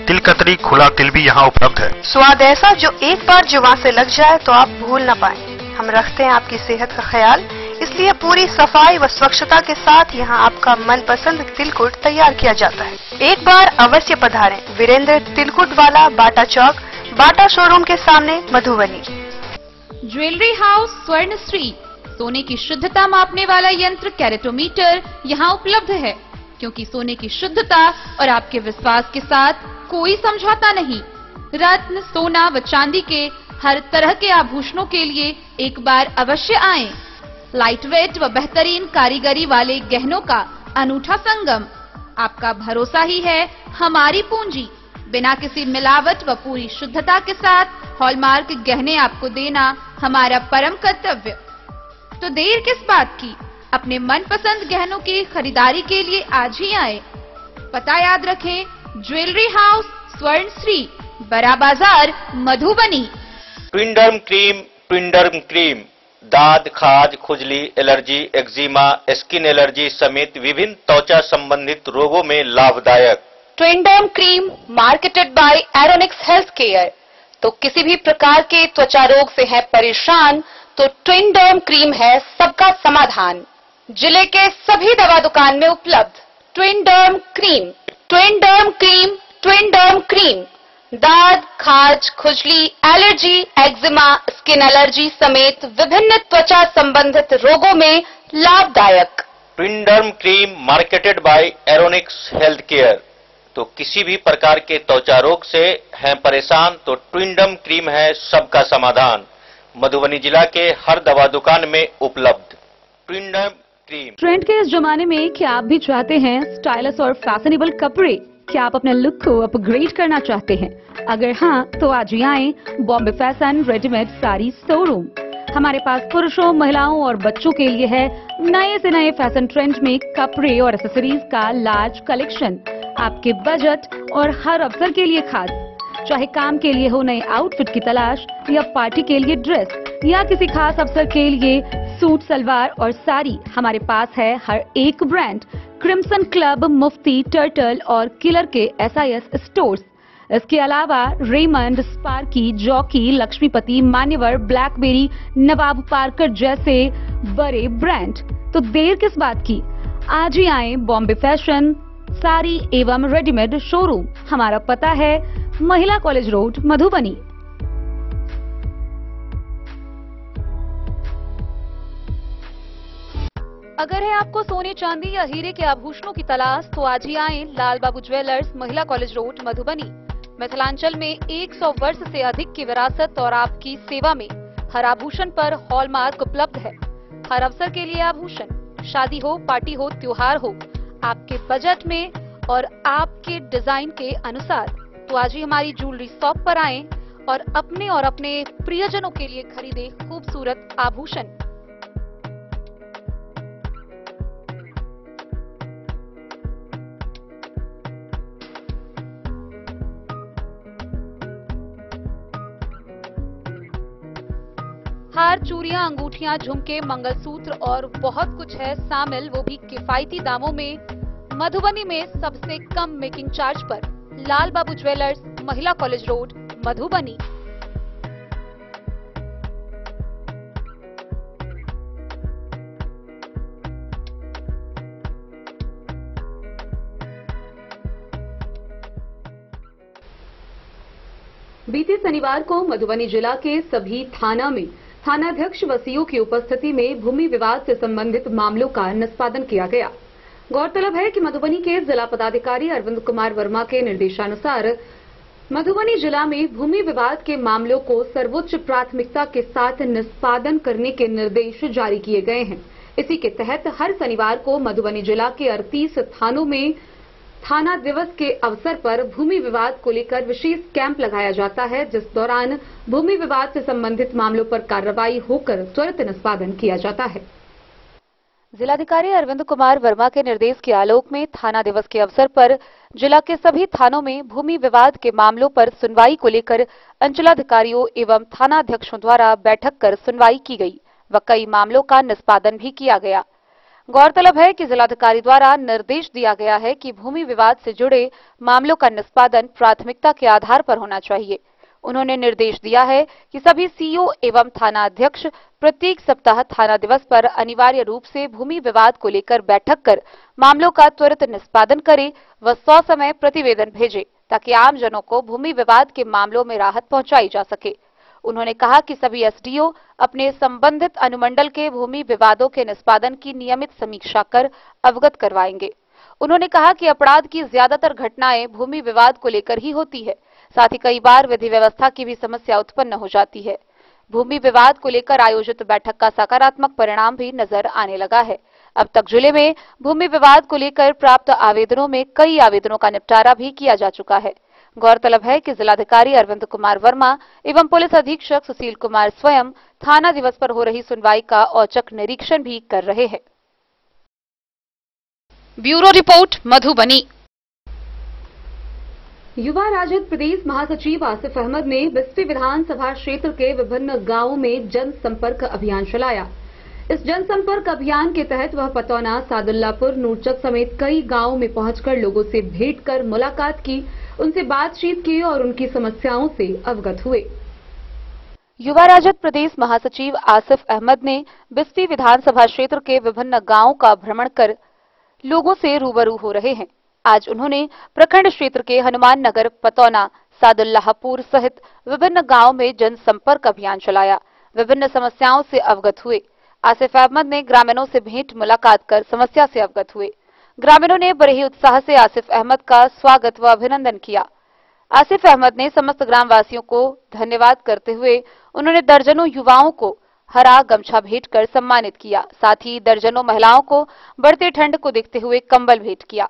तिलकतरी, खुला तिल भी यहाँ उपलब्ध है। स्वाद ऐसा जो एक बार जुबान से लग जाए तो आप भूल न पाए। हम रखते हैं आपकी सेहत का ख्याल, इसलिए पूरी सफाई व स्वच्छता के साथ यहाँ आपका मनपसंद तिलकुट तैयार किया जाता है। एक बार अवश्य पधारें। वीरेंद्र तिलकुट वाला, बाटा चौक, बाटा शोरूम के सामने, मधुबनी। ज्वेलरी हाउस स्वर्णश्री, सोने की शुद्धता मापने वाला यंत्र कैरेटोमीटर यहाँ उपलब्ध है, क्योंकि सोने की शुद्धता और आपके विश्वास के साथ कोई समझौता नहीं। रत्न, सोना व चांदी के हर तरह के आभूषणों के लिए एक बार अवश्य आएं। लाइट वेट व बेहतरीन कारीगरी वाले गहनों का अनूठा संगम। आपका भरोसा ही है हमारी पूंजी। बिना किसी मिलावट व पूरी शुद्धता के साथ हॉलमार्क गहने आपको देना हमारा परम कर्तव्य। तो देर किस बात की, अपने मनपसंद गहनों की खरीदारी के लिए आज ही आए। पता याद रखें, ज्वेलरी हाउस स्वर्णश्री, बड़ा बाजार, मधुबनी। ट्विंडर्म क्रीम, ट्विंडर्म क्रीम दाद, खाज, खुजली, एलर्जी, एक्जिमा, स्किन एलर्जी समेत विभिन्न त्वचा संबंधित रोगों में लाभदायक। Twinderm cream marketed by Aronix health care. तो किसी भी प्रकार के त्वचा रोग से है परेशान तो ट्विंडर्म क्रीम है सबका समाधान। जिले के सभी दवा दुकान में उपलब्ध ट्विंडर्म क्रीम। ट्विंडर्म क्रीम, ट्विंडर्म क्रीम दाद, खाज, खुजली, एलर्जी, एक्जिमा, स्किन एलर्जी समेत विभिन्न त्वचा संबंधित रोगों में लाभदायक। Twinderm cream marketed by Aronix health care. तो किसी भी प्रकार के त्वचा रोग से हैं परेशान तो ट्विंडर्म क्रीम है सबका समाधान। मधुबनी जिला के हर दवा दुकान में उपलब्ध ट्विंडर्म क्रीम। ट्रेंड के इस जमाने में क्या आप भी चाहते हैं स्टाइलिश और फैशनेबल कपड़े? क्या आप अपने लुक को अपग्रेड करना चाहते हैं? अगर हाँ, तो आज ही आएं Bombay fashion readymade sari showroom. हमारे पास पुरुषों, महिलाओं और बच्चों के लिए है नए से नए फैशन ट्रेंड में कपड़े और एक्सेसरीज का लार्ज कलेक्शन। आपके बजट और हर अवसर के लिए खास, चाहे काम के लिए हो नए आउटफिट की तलाश या पार्टी के लिए ड्रेस या किसी खास अवसर के लिए सूट, सलवार और साड़ी, हमारे पास है हर एक ब्रांड। क्रिम्सन क्लब, मुफ्ती, टर्टल और किलर के एसआईएस स्टोर्स। इसके अलावा रेमंड, स्पार्की, जॉकी, लक्ष्मीपति, मान्यवर, ब्लैकबेरी, नवाब पार्कर जैसे बड़े ब्रांड। तो देर किस बात की, आज ही आए बॉम्बे फैशन साड़ी एवं रेडीमेड शोरूम। हमारा पता है महिला कॉलेज रोड, मधुबनी। अगर है आपको सोने, चांदी या हीरे के आभूषणों की तलाश तो आज ही आएं लाल बाबू ज्वेलर्स, महिला कॉलेज रोड, मधुबनी। मिथिलांचल में 100 वर्ष से अधिक की विरासत और आपकी सेवा में हर आभूषण पर हॉलमार्क उपलब्ध है। हर अवसर के लिए आभूषण, शादी हो, पार्टी हो, त्योहार हो, आपके बजट में और आपके डिजाइन के अनुसार। तो आज ही हमारी ज्वेलरी शॉप पर आएं और अपने प्रियजनों के लिए खरीदें खूबसूरत आभूषण। हार, चूड़ियां, अंगूठियां, झुमके, मंगलसूत्र और बहुत कुछ है शामिल, वो भी किफायती दामों में। मधुबनी में सबसे कम मेकिंग चार्ज पर। लाल बाबू ज्वेलर्स, महिला कॉलेज रोड, मधुबनी। बीते शनिवार को मधुबनी जिला के सभी थाना में थानाध्यक्ष व सीओ की उपस्थिति में भूमि विवाद से संबंधित मामलों का निष्पादन किया गया। गौरतलब है कि मधुबनी के जिला पदाधिकारी अरविंद कुमार वर्मा के निर्देशानुसार मधुबनी जिला में भूमि विवाद के मामलों को सर्वोच्च प्राथमिकता के साथ निष्पादन करने के निर्देश जारी किए गए हैं। इसी के तहत हर शनिवार को मधुबनी जिला के 38 थानों में थाना दिवस के अवसर पर भूमि विवाद को लेकर विशेष कैंप लगाया जाता है, जिस दौरान भूमि विवाद से संबंधित मामलों पर कार्रवाई होकर त्वरित निष्पादन किया जाता है। जिलाधिकारी अरविंद कुमार वर्मा के निर्देश के आलोक में थाना दिवस के अवसर पर जिला के सभी थानों में भूमि विवाद के मामलों पर सुनवाई को लेकर अंचलाधिकारियों एवं थानाध्यक्षों द्वारा बैठक कर सुनवाई की गई व कई मामलों का निष्पादन भी किया गया। गौरतलब है कि जिलाधिकारी द्वारा निर्देश दिया गया है कि भूमि विवाद से जुड़े मामलों का निष्पादन प्राथमिकता के आधार पर होना चाहिए। उन्होंने निर्देश दिया है कि सभी सीईओ एवं थाना अध्यक्ष प्रत्येक सप्ताह थाना दिवस पर अनिवार्य रूप से भूमि विवाद को लेकर बैठक कर मामलों का त्वरित निष्पादन करें व 100 समय प्रतिवेदन भेजे ताकि आमजनों को भूमि विवाद के मामलों में राहत पहुंचाई जा सके। उन्होंने कहा कि सभी एसडीओ अपने संबंधित अनुमंडल के भूमि विवादों के निष्पादन की नियमित समीक्षा कर अवगत करवाएंगे। उन्होंने कहा कि अपराध की ज्यादातर घटनाएं भूमि विवाद को लेकर ही होती है, साथ ही कई बार विधि व्यवस्था की भी समस्या उत्पन्न हो जाती है। भूमि विवाद को लेकर आयोजित बैठक का सकारात्मक परिणाम भी नजर आने लगा है। अब तक जिले में भूमि विवाद को लेकर प्राप्त आवेदनों में कई आवेदनों का निपटारा भी किया जा चुका है। गौरतलब है कि जिलाधिकारी अरविंद कुमार वर्मा एवं पुलिस अधीक्षक सुशील कुमार स्वयं थाना दिवस पर हो रही सुनवाई का औचक निरीक्षण भी कर रहे हैं। Bureau report, Madhubani. युवा राजद प्रदेश महासचिव आसिफ अहमद ने बिस्फी विधानसभा क्षेत्र के विभिन्न गांवों में जनसंपर्क अभियान चलाया। इस जनसंपर्क अभियान के तहत वह पतौना, सादुल्लापुर, नूरचक समेत कई गांवों में पहुंचकर लोगों से भेंट कर मुलाकात की, उनसे बातचीत की और उनकी समस्याओं से अवगत हुए। युवा राजद प्रदेश महासचिव आसिफ अहमद ने बिस्फी विधानसभा क्षेत्र के विभिन्न गांवों का भ्रमण कर लोगों से रूबरू हो रहे हैं। आज उन्होंने प्रखंड क्षेत्र के हनुमान नगर, पतौना, सादुल्लाहपुर सहित विभिन्न गांवों में जनसंपर्क अभियान चलाया, विभिन्न समस्याओं से अवगत हुए। आसिफ अहमद ने ग्रामीणों से भेंट मुलाकात कर समस्या से अवगत हुए। ग्रामीणों ने बड़े ही उत्साह से आसिफ अहमद का स्वागत व अभिनंदन किया। आसिफ अहमद ने समस्त ग्रामवासियों को धन्यवाद करते हुए उन्होंने दर्जनों युवाओं को हरा गमछा भेंट कर सम्मानित किया। साथ ही दर्जनों महिलाओं को बढ़ते ठंड को देखते हुए कंबल भेंट किया।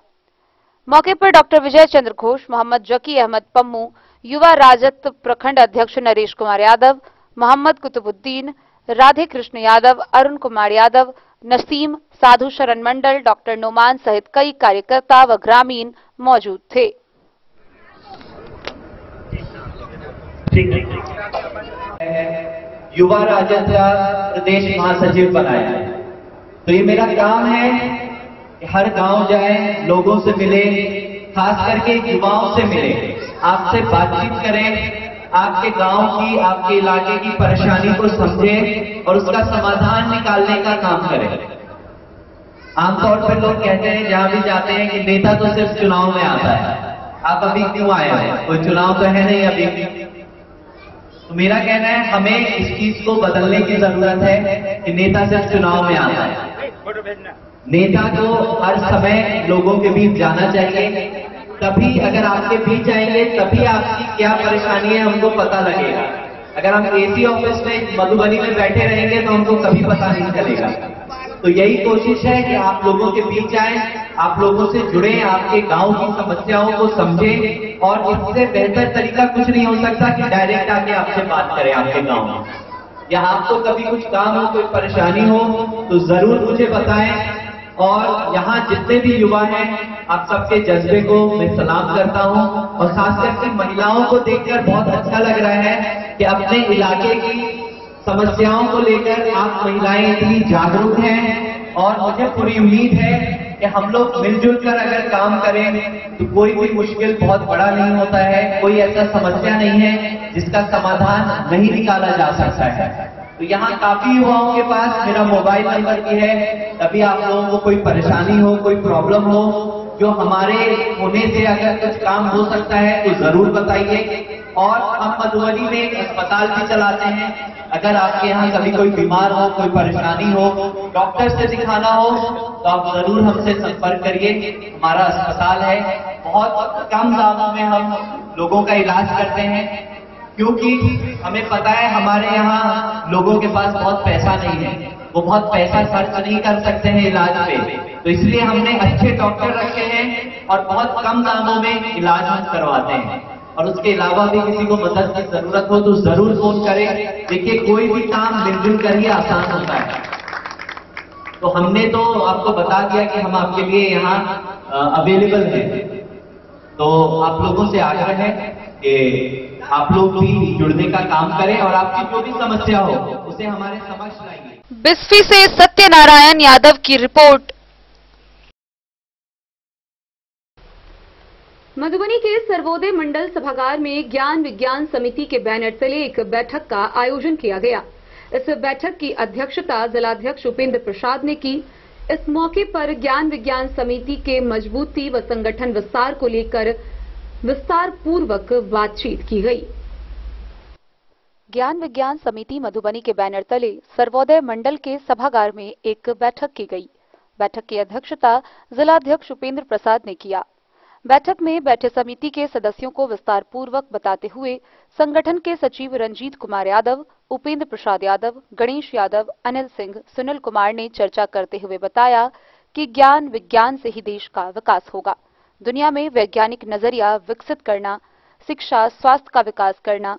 मौके पर डॉक्टर विजय चंद्र घोष, मोहम्मद जकी अहमद पम्मू, युवा राजद प्रखंड अध्यक्ष नरेश कुमार यादव, मोहम्मद कुतुबुद्दीन, राधे कृष्ण यादव, अरुण कुमार यादव, नसीम, साधु शरण मंडल, डॉक्टर नोमान सहित कई कार्यकर्ता व ग्रामीण मौजूद थे। युवा राजद का प्रदेश महासचिव बनाया है, तो ये मेरा काम है कि हर गांव जाए, लोगों से मिले, खास करके युवाओं से मिले, आपसे बातचीत करें, आपके गांव की, आपके इलाके की परेशानी को समझें और उसका समाधान निकालने का काम करें। आमतौर पर लोग कहते हैं, जहां भी जाते हैं, कि नेता तो सिर्फ चुनाव में आता है। आप अभी क्यों आए हैं? कोई चुनाव तो है नहीं अभी। तो मेरा कहना है, हमें इस चीज को बदलने की जरूरत है कि नेता सिर्फ चुनाव में आता है। नेता को हर समय लोगों के बीच जाना चाहिए, तभी अगर आपके बीच आएंगे तभी आपकी क्या परेशानी है हमको पता लगेगा। अगर हम एसी ऑफिस में मधुबनी में बैठे रहेंगे तो हमको कभी पता नहीं चलेगा। तो यही कोशिश है कि आप लोगों के बीच आए, आप लोगों से जुड़े, आपके गांव की समस्याओं को समझें, और इससे बेहतर तरीका कुछ नहीं हो सकता कि डायरेक्ट आके आपसे बात करें आपके गांव में। या आपको कभी कुछ काम हो, कोई परेशानी हो तो जरूर मुझे बताएं। और यहाँ जितने भी युवा हैं, आप सबके जज्बे को मैं सलाम करता हूँ, और खास करके महिलाओं को देखकर बहुत अच्छा लग रहा है कि अपने इलाके की समस्याओं को लेकर आप महिलाएं इतनी जागरूक हैं। और मुझे पूरी उम्मीद है कि हम लोग मिलजुल कर अगर काम करें तो कोई भी मुश्किल बहुत बड़ा नहीं होता है, कोई ऐसा समस्या नहीं है जिसका समाधान नहीं निकाला जा सकता है। तो यहाँ काफी युवाओं के पास मेरा मोबाइल नंबर भी है, कभी आप लोगों को कोई परेशानी हो, कोई प्रॉब्लम हो, जो हमारे होने से अगर कुछ काम हो सकता है तो जरूर बताइए। और हम मधुबनी में एक अस्पताल भी चलाते हैं, अगर आपके यहाँ कभी कोई बीमार हो, कोई परेशानी हो, डॉक्टर से दिखाना हो तो आप जरूर हमसे संपर्क करिए। हमारा अस्पताल है, बहुत कम दामों में हम लोगों का इलाज करते हैं, क्योंकि हमें पता है हमारे यहाँ लोगों के पास बहुत पैसा नहीं है, वो बहुत पैसा खर्च नहीं कर सकते हैं इलाज पे, तो इसलिए हमने अच्छे डॉक्टर रखे हैं और बहुत कम दामों में इलाज हम करवाते हैं। और उसके अलावा भी किसी को मदद की जरूरत हो तो जरूर फोन करें। देखिए, कोई भी काम मिलजुल कर ही आसान होता है। तो हमने तो आपको बता दिया कि हम आपके लिए यहाँ अवेलेबल हैं, तो आप लोगों से आग्रह है कि आप लोग भी जुड़ने का काम करें और आपकी जो भी समस्या हो उसे हमारे समक्ष लाइए। बिस्फी से सत्यनारायण यादव की रिपोर्ट। मधुबनी के सर्वोदय मंडल सभागार में ज्ञान विज्ञान समिति के बैनर तले एक बैठक का आयोजन किया गया। इस बैठक की अध्यक्षता जिलाध्यक्ष उपेंद्र प्रसाद ने की। इस मौके पर ज्ञान विज्ञान समिति के मजबूती व संगठन विस्तार को लेकर विस्तार पूर्वक बातचीत की गई। ज्ञान विज्ञान समिति मधुबनी के बैनर तले सर्वोदय मंडल के सभागार में एक बैठक की गई। बैठक की अध्यक्षता जिलाध्यक्ष उपेंद्र प्रसाद ने किया। बैठक में बैठे समिति के सदस्यों को विस्तार पूर्वक बताते हुए संगठन के सचिव रंजीत कुमार यादव, उपेंद्र प्रसाद यादव, गणेश यादव, अनिल सिंह, सुनील कुमार ने चर्चा करते हुए बताया कि ज्ञान विज्ञान से ही देश का विकास होगा। दुनिया में वैज्ञानिक नजरिया विकसित करना, शिक्षा, स्वास्थ्य का विकास करना,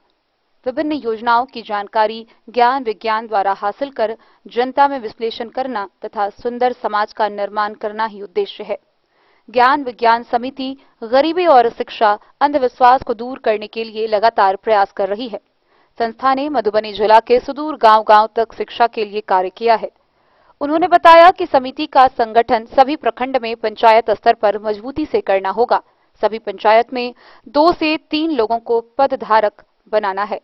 विभिन्न योजनाओं की जानकारी ज्ञान विज्ञान द्वारा हासिल कर जनता में विश्लेषण करना तथा सुंदर समाज का निर्माण करना ही उद्देश्य है। ज्ञान विज्ञान समिति गरीबी और शिक्षा अंधविश्वास को दूर करने के लिए लगातार प्रयास कर रही है। संस्था ने मधुबनी जिला के सुदूर गांव-गांव तक शिक्षा के लिए कार्य किया है। उन्होंने बताया कि समिति का संगठन सभी प्रखंड में पंचायत स्तर पर मजबूती से करना होगा। सभी पंचायत में 2 से 3 लोगों को पदधारक बनाना है।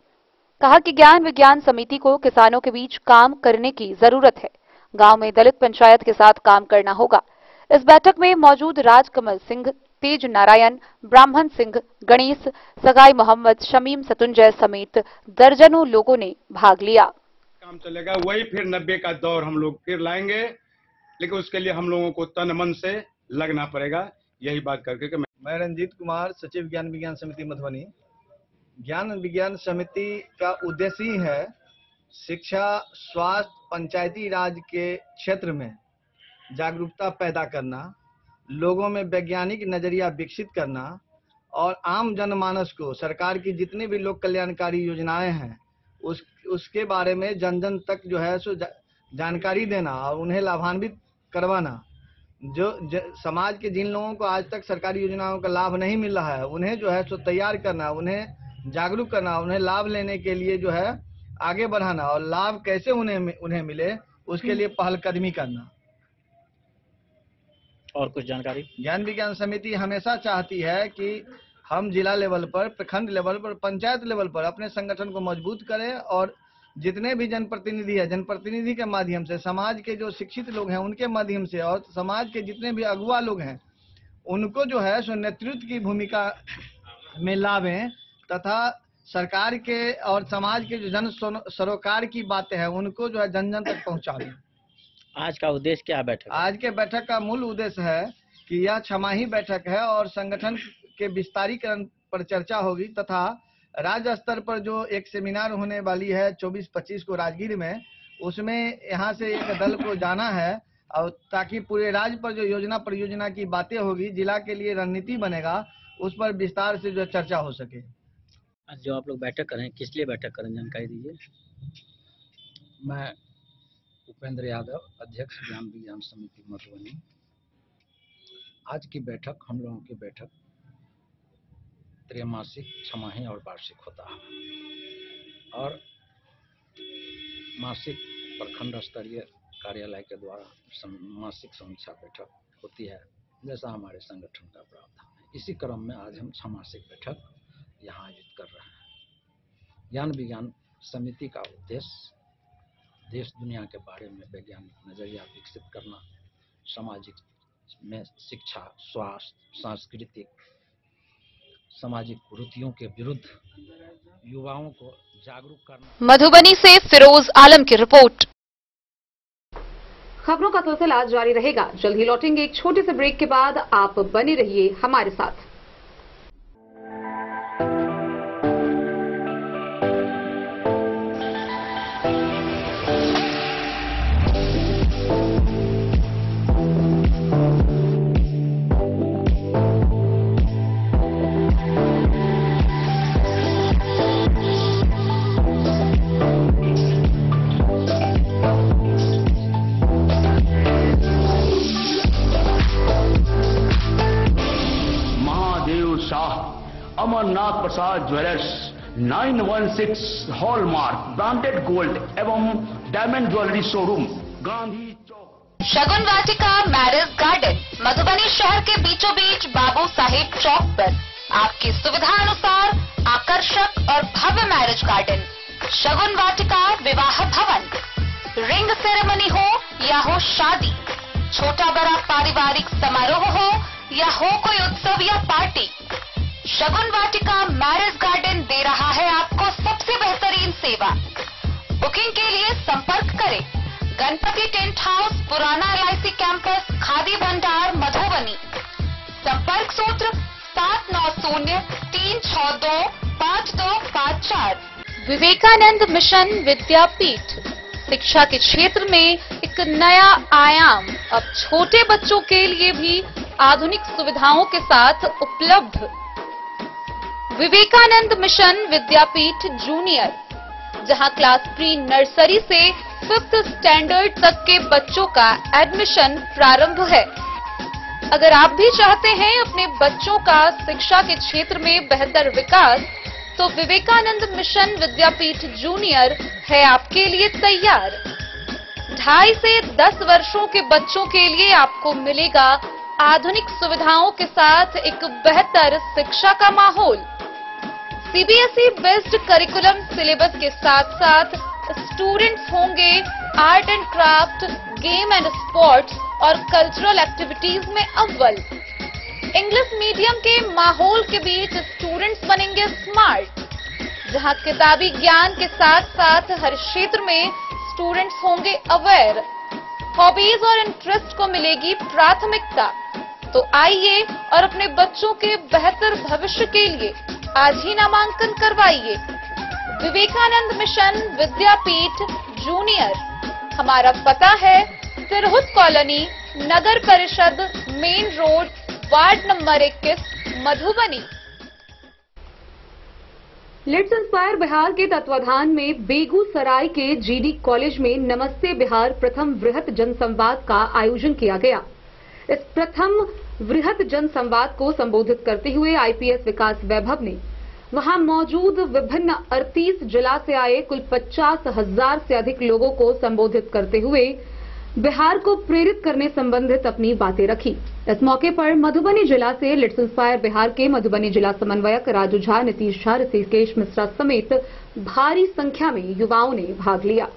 कहा कि ज्ञान विज्ञान समिति को किसानों के बीच काम करने की जरूरत है। गांव में दलित पंचायत के साथ काम करना होगा। इस बैठक में मौजूद राजकमल सिंह, तेज नारायण, ब्राह्मण सिंह, गणेश, सगाई मोहम्मद, शमीम सतुंजय समेत दर्जनों लोगों ने भाग लिया। काम चलेगा, वही फिर 90 का दौर हम लोग फिर लाएंगे, लेकिन उसके लिए हम लोगों को तन मन से लगना पड़ेगा। यही बात करके कि मैं रंजीत कुमार, सचिव ज्ञान विज्ञान समिति मधुबनी। ज्ञान विज्ञान समिति का उद्देश्य ही है शिक्षा, स्वास्थ्य, पंचायती राज के क्षेत्र में जागरूकता पैदा करना, लोगों में वैज्ञानिक नजरिया विकसित करना और आम जनमानस को सरकार की जितनी भी लोक कल्याणकारी योजनाएं हैं उसके बारे में जन जन तक जो है सो जानकारी देना और उन्हें लाभान्वित करवाना। जो समाज के जिन लोगों को आज तक सरकारी योजनाओं का लाभ नहीं मिल रहा है उन्हें जो है सो तैयार करना, उन्हें जागरूक करना, उन्हें लाभ लेने के लिए जो है आगे बढ़ाना और लाभ कैसे उन्हें मिले उसके लिए पहलकदमी करना। और कुछ जानकारी? ज्ञान विज्ञान समिति हमेशा चाहती है कि हम जिला लेवल पर, प्रखंड लेवल पर, पंचायत लेवल पर अपने संगठन को मजबूत करें और जितने भी जनप्रतिनिधि है, जनप्रतिनिधि के माध्यम से, समाज के जो शिक्षित लोग हैं उनके माध्यम से और समाज के जितने भी अगुवा लोग हैं उनको जो है सो नेतृत्व की भूमिका में लावें तथा सरकार के और समाज के जो जन सरोकार की बातें हैं उनको जो है जन जन तक पहुँचावें। आज का उद्देश्य क्या है बैठक? आज के बैठक का मूल उद्देश्य है कि यह 6 माही बैठक है और संगठन के विस्तारीकरण पर चर्चा होगी तथा राज्य स्तर पर जो एक सेमिनार होने वाली है 24-25 को राजगीर में, उसमें यहाँ से एक दल को जाना है, और ताकि पूरे राज्य पर जो योजना परियोजना की बातें होगी, जिला के लिए रणनीति बनेगा, उस पर विस्तार से जो चर्चा हो सके। जो आप लोग बैठक करें, किस लिए बैठक करें, जानकारी दीजिए। मैं उपेंद्र यादव, अध्यक्ष ज्ञान विज्ञान समिति मधुबनी। आज की बैठक, हम लोगों की बैठक त्रैमासिक, छमाही और वार्षिक होता है, और मासिक प्रखंड स्तरीय कार्यालय के द्वारा मासिक समीक्षा बैठक होती है, जैसा हमारे संगठन का प्रावधान है। इसी क्रम में आज हम छमासिक बैठक यहाँ आयोजित कर रहे हैं। ज्ञान विज्ञान समिति का उद्देश्य देश दुनिया के बारे में वैज्ञानिक नजरिया विकसित करना, सामाजिक में शिक्षा, स्वास्थ्य, सांस्कृतिक, सामाजिक कुरीतियों के विरुद्ध युवाओं को जागरूक करना। मधुबनी से फिरोज आलम की रिपोर्ट। खबरों का सिलसिला जारी रहेगा। जल्द ही लौटेंगे एक छोटे से ब्रेक के बाद। आप बने रहिए हमारे साथ। अमरनाथ प्रसाद ज्वेलर्स 916 हॉलमार्क ब्रांडेड गोल्ड एवं डायमंड ज्वेलरी शोरूम, गांधी चौक। शगुन वाटिका मैरिज गार्डन मधुबनी शहर के बीचों बीच बाबू साहिब चौक पर आपकी सुविधा अनुसार आकर्षक और भव्य मैरिज गार्डन। शगुन वाटिका विवाह भवन, रिंग सेरेमनी हो या हो शादी, छोटा बड़ा पारिवारिक समारोह हो या हो कोई उत्सव या पार्टी, शगुन वाटिका मैरिज गार्डन दे रहा है आपको सबसे बेहतरीन सेवा। बुकिंग के लिए संपर्क करें गणपति टेंट हाउस, पुराना LIC कैंपस, खादी भंडार, मधुबनी। संपर्क सूत्र 7903625254। विवेकानंद मिशन विद्यापीठ शिक्षा के क्षेत्र में एक नया आयाम अब छोटे बच्चों के लिए भी आधुनिक सुविधाओं के साथ उपलब्ध। विवेकानंद मिशन विद्यापीठ जूनियर, जहां क्लास प्री नर्सरी से 5th स्टैंडर्ड तक के बच्चों का एडमिशन प्रारंभ है। अगर आप भी चाहते हैं अपने बच्चों का शिक्षा के क्षेत्र में बेहतर विकास, तो विवेकानंद मिशन विद्यापीठ जूनियर है आपके लिए तैयार। 2.5 से 10 वर्षों के बच्चों के लिए आपको मिलेगा आधुनिक सुविधाओं के साथ एक बेहतर शिक्षा का माहौल। CBSE बेस्ड करिकुलम सिलेबस के साथ साथ स्टूडेंट्स होंगे art and craft, game and sports और कल्चरल एक्टिविटीज में अव्वल। इंग्लिश मीडियम के माहौल के बीच स्टूडेंट्स बनेंगे स्मार्ट, जहां किताबी ज्ञान के साथ साथ हर क्षेत्र में स्टूडेंट्स होंगे अवेयर। हॉबीज और इंटरेस्ट को मिलेगी प्राथमिकता। तो आइए और अपने बच्चों के बेहतर भविष्य के लिए आज ही नामांकन करवाइए। विवेकानंद मिशन विद्यापीठ जूनियर। हमारा पता है तिरहुत कॉलोनी, नगर परिषद, main road, ward number 21, Madhubani. Let's inspire Bihar के तत्वाधान में बेगूसराय के GD कॉलेज में नमस्ते बिहार प्रथम वृहत जनसंवाद का आयोजन किया गया। इस प्रथम वृहत जनसंवाद को संबोधित करते हुए IPS विकास वैभव ने वहां मौजूद विभिन्न 38 जिला से आए कुल 50,000 से अधिक लोगों को संबोधित करते हुए बिहार को प्रेरित करने संबंधित अपनी बातें रखी। इस मौके पर मधुबनी जिला से लेट्स इंस्पायर बिहार के मधुबनी जिला समन्वयक राजू झा, नीतीश झा, ऋषिकेश मिश्रा समेत भारी संख्या में युवाओं ने भाग लिया।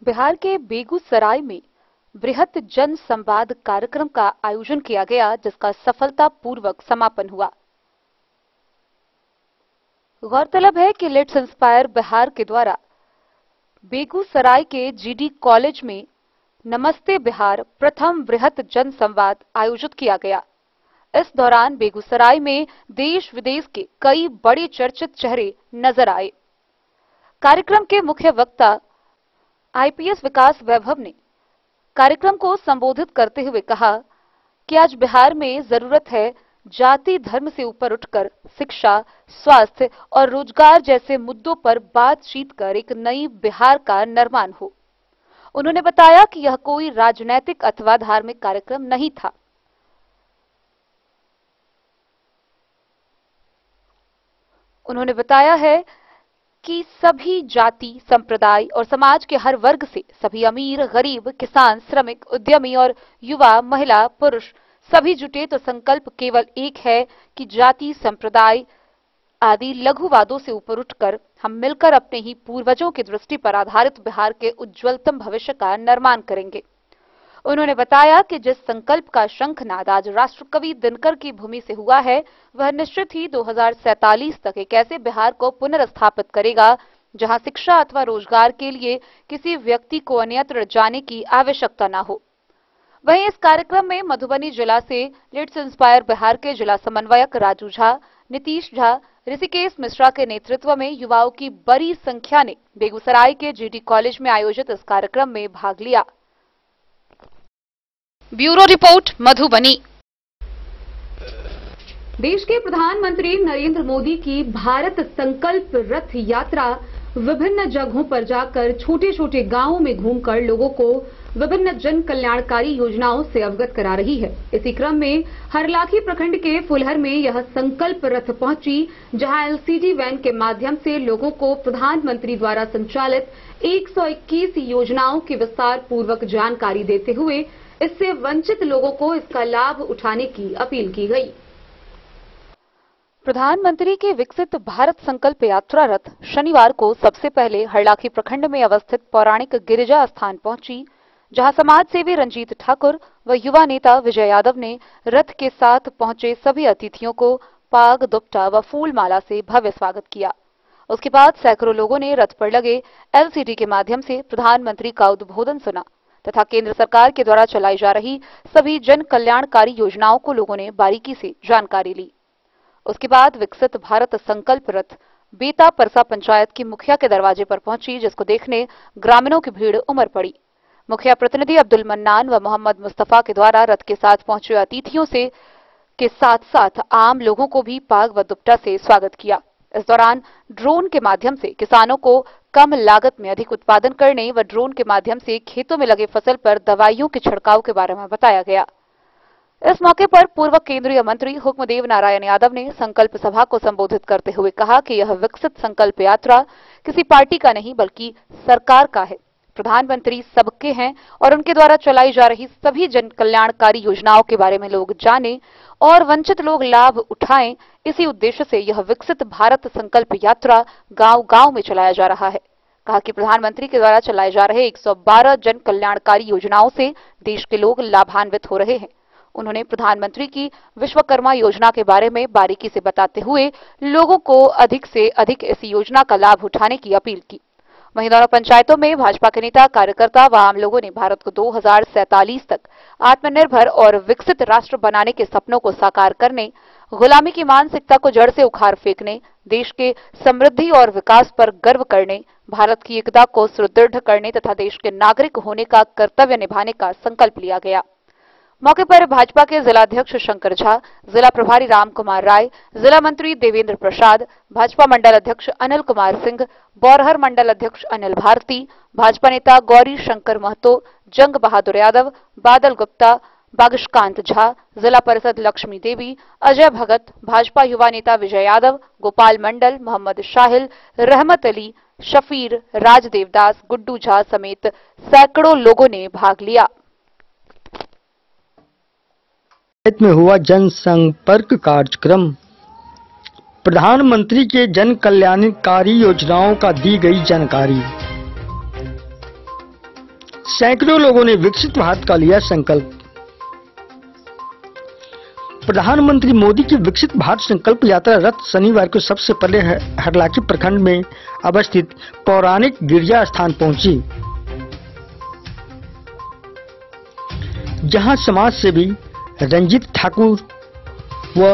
बिहार के बेगूसराय में वृहत जन संवाद कार्यक्रम का आयोजन किया गया, जिसका सफलतापूर्वक समापन हुआ। गौरतलब है कि लेट्स इंस्पायर बिहार के द्वारा बेगूसराय के GD कॉलेज में नमस्ते बिहार प्रथम वृहत जन संवाद आयोजित किया गया। इस दौरान बेगूसराय में देश विदेश के कई बड़े चर्चित चेहरे नजर आए। कार्यक्रम के मुख्य वक्ता आईपीएस विकास वैभव ने कार्यक्रम को संबोधित करते हुए कहा कि आज बिहार में जरूरत है जाति धर्म से ऊपर उठकर शिक्षा, स्वास्थ्य और रोजगार जैसे मुद्दों पर बातचीत कर एक नई बिहार का निर्माण हो। उन्होंने बताया कि यह कोई राजनीतिक अथवा धार्मिक कार्यक्रम नहीं था। उन्होंने बताया है कि सभी जाति, संप्रदाय और समाज के हर वर्ग से सभी अमीर, गरीब, किसान, श्रमिक, उद्यमी और युवा, महिला, पुरुष सभी जुटे तो संकल्प केवल एक है कि जाति, संप्रदाय आदि लघुवादों से ऊपर उठकर हम मिलकर अपने ही पूर्वजों की दृष्टि पर आधारित बिहार के उज्जवलतम भविष्य का निर्माण करेंगे। उन्होंने बताया कि जिस संकल्प का शंखनाद आज राष्ट्रकवि दिनकर की भूमि से हुआ है, वह निश्चित ही 2047 तक एक ऐसे बिहार को पुनर्स्थापित करेगा जहां शिक्षा अथवा रोजगार के लिए किसी व्यक्ति को अन्यत्र जाने की आवश्यकता न हो। वहीं इस कार्यक्रम में मधुबनी जिला से लेट्स इंस्पायर बिहार के जिला समन्वयक राजू झा, नीतीश झा, ऋषिकेश मिश्रा के नेतृत्व में युवाओं की बड़ी संख्या ने बेगूसराय के जीडी कॉलेज में आयोजित इस कार्यक्रम में भाग लिया। Bureau report, Madhubani. देश के प्रधानमंत्री नरेंद्र मोदी की भारत संकल्प रथ यात्रा विभिन्न जगहों पर जाकर छोटे छोटे गांवों में घूमकर लोगों को विभिन्न जन कल्याणकारी योजनाओं से अवगत करा रही है। इसी क्रम में हरलाखी प्रखंड के फुलहर में यह संकल्प रथ पहुंची, जहां एलसीडी वैन के माध्यम से लोगों को प्रधानमंत्री द्वारा संचालित 121 योजनाओं की विस्तार पूर्वक जानकारी देते हुए इससे वंचित लोगों को इसका लाभ उठाने की अपील की गई। प्रधानमंत्री के विकसित भारत संकल्प यात्रा रथ शनिवार को सबसे पहले हरलाखी प्रखंड में अवस्थित पौराणिक गिरिजा स्थान पहुंची, जहां समाज सेवी रंजीत ठाकुर व युवा नेता विजय यादव ने रथ के साथ पहुंचे सभी अतिथियों को पाग, दुपट्टा व फूल माला से भव्य स्वागत किया। उसके बाद सैकड़ों लोगों ने रथ पर लगे एलसीडी के माध्यम से प्रधानमंत्री का उद्बोधन सुना तथा केंद्र सरकार के द्वारा चलाई जा रही सभी जन कल्याणकारी योजनाओं को लोगों ने बारीकी से जानकारी ली। उसके बाद विकसित भारत संकल्प रथ बेता परसा पंचायत की मुखिया के दरवाजे पर पहुंची, जिसको देखने ग्रामीणों की भीड़ उमड़ पड़ी। मुखिया प्रतिनिधि अब्दुल मन्नान व मोहम्मद मुस्तफा के द्वारा रथ के साथ पहुंचे अतिथियों से के साथ साथ आम लोगों को भी पाग व दुपट्टा से स्वागत किया। इस दौरान ड्रोन के माध्यम से किसानों को कम लागत में अधिक उत्पादन करने व ड्रोन के माध्यम से खेतों में लगे फसल पर दवाइयों के छिड़काव के बारे में बताया गया। इस मौके पर पूर्व केंद्रीय मंत्री हुक्मदेव नारायण यादव ने संकल्प सभा को संबोधित करते हुए कहा कि यह विकसित संकल्प यात्रा किसी पार्टी का नहीं बल्कि सरकार का है। प्रधानमंत्री सबके हैं और उनके द्वारा चलाई जा रही सभी जन कल्याणकारी योजनाओं के बारे में लोग जानें और वंचित लोग लाभ उठाएं। इसी उद्देश्य से यह विकसित भारत संकल्प यात्रा गांव-गांव में चलाया जा रहा है। कहा कि प्रधानमंत्री के द्वारा चलाए जा रहे 112 जन कल्याणकारी योजनाओं से देश के लोग लाभान्वित हो रहे हैं। उन्होंने प्रधानमंत्री की विश्वकर्मा योजना के बारे में बारीकी से बताते हुए लोगों को अधिक से अधिक इस योजना का लाभ उठाने की अपील की। वहीं दोनों पंचायतों में भाजपा के नेता, कार्यकर्ता व आम लोगों ने भारत को 2047 तक आत्मनिर्भर और विकसित राष्ट्र बनाने के सपनों को साकार करने, गुलामी की मानसिकता को जड़ से उखाड़ फेंकने, देश के समृद्धि और विकास पर गर्व करने, भारत की एकता को सुदृढ़ करने तथा देश के नागरिक होने का कर्तव्य निभाने का संकल्प लिया गया। मौके पर भाजपा के जिलाध्यक्ष शंकर झा, जिला प्रभारी राम कुमार राय, जिला मंत्री देवेंद्र प्रसाद, भाजपा मंडल अध्यक्ष अनिल कुमार सिंह, बौरहर मंडल अध्यक्ष अनिल भारती, भाजपा नेता गौरी शंकर महतो, जंग बहादुर यादव, बादल गुप्ता, बागशकांत झा, जिला परिषद लक्ष्मी देवी, अजय भगत, भाजपा युवा नेता विजय यादव, गोपाल मंडल, मोहम्मद शाहिल, रहमत अली, शफीर, राज देवदास, गुड्डू झा समेत सैकड़ों लोगों ने भाग लिया। में हुआ जन संपर्क कार्यक्रम। प्रधानमंत्री के जन कल्याणकारी योजनाओं का दी गई जानकारी। सैकड़ों लोगों ने विकसित भारत का लिया संकल्प। प्रधानमंत्री मोदी की विकसित भारत संकल्प यात्रा रथ शनिवार को सबसे पहले हरलाखी प्रखंड में अवस्थित पौराणिक गिरिजा स्थान पहुंची, जहां समाज सेवी रंजीत ठाकुर व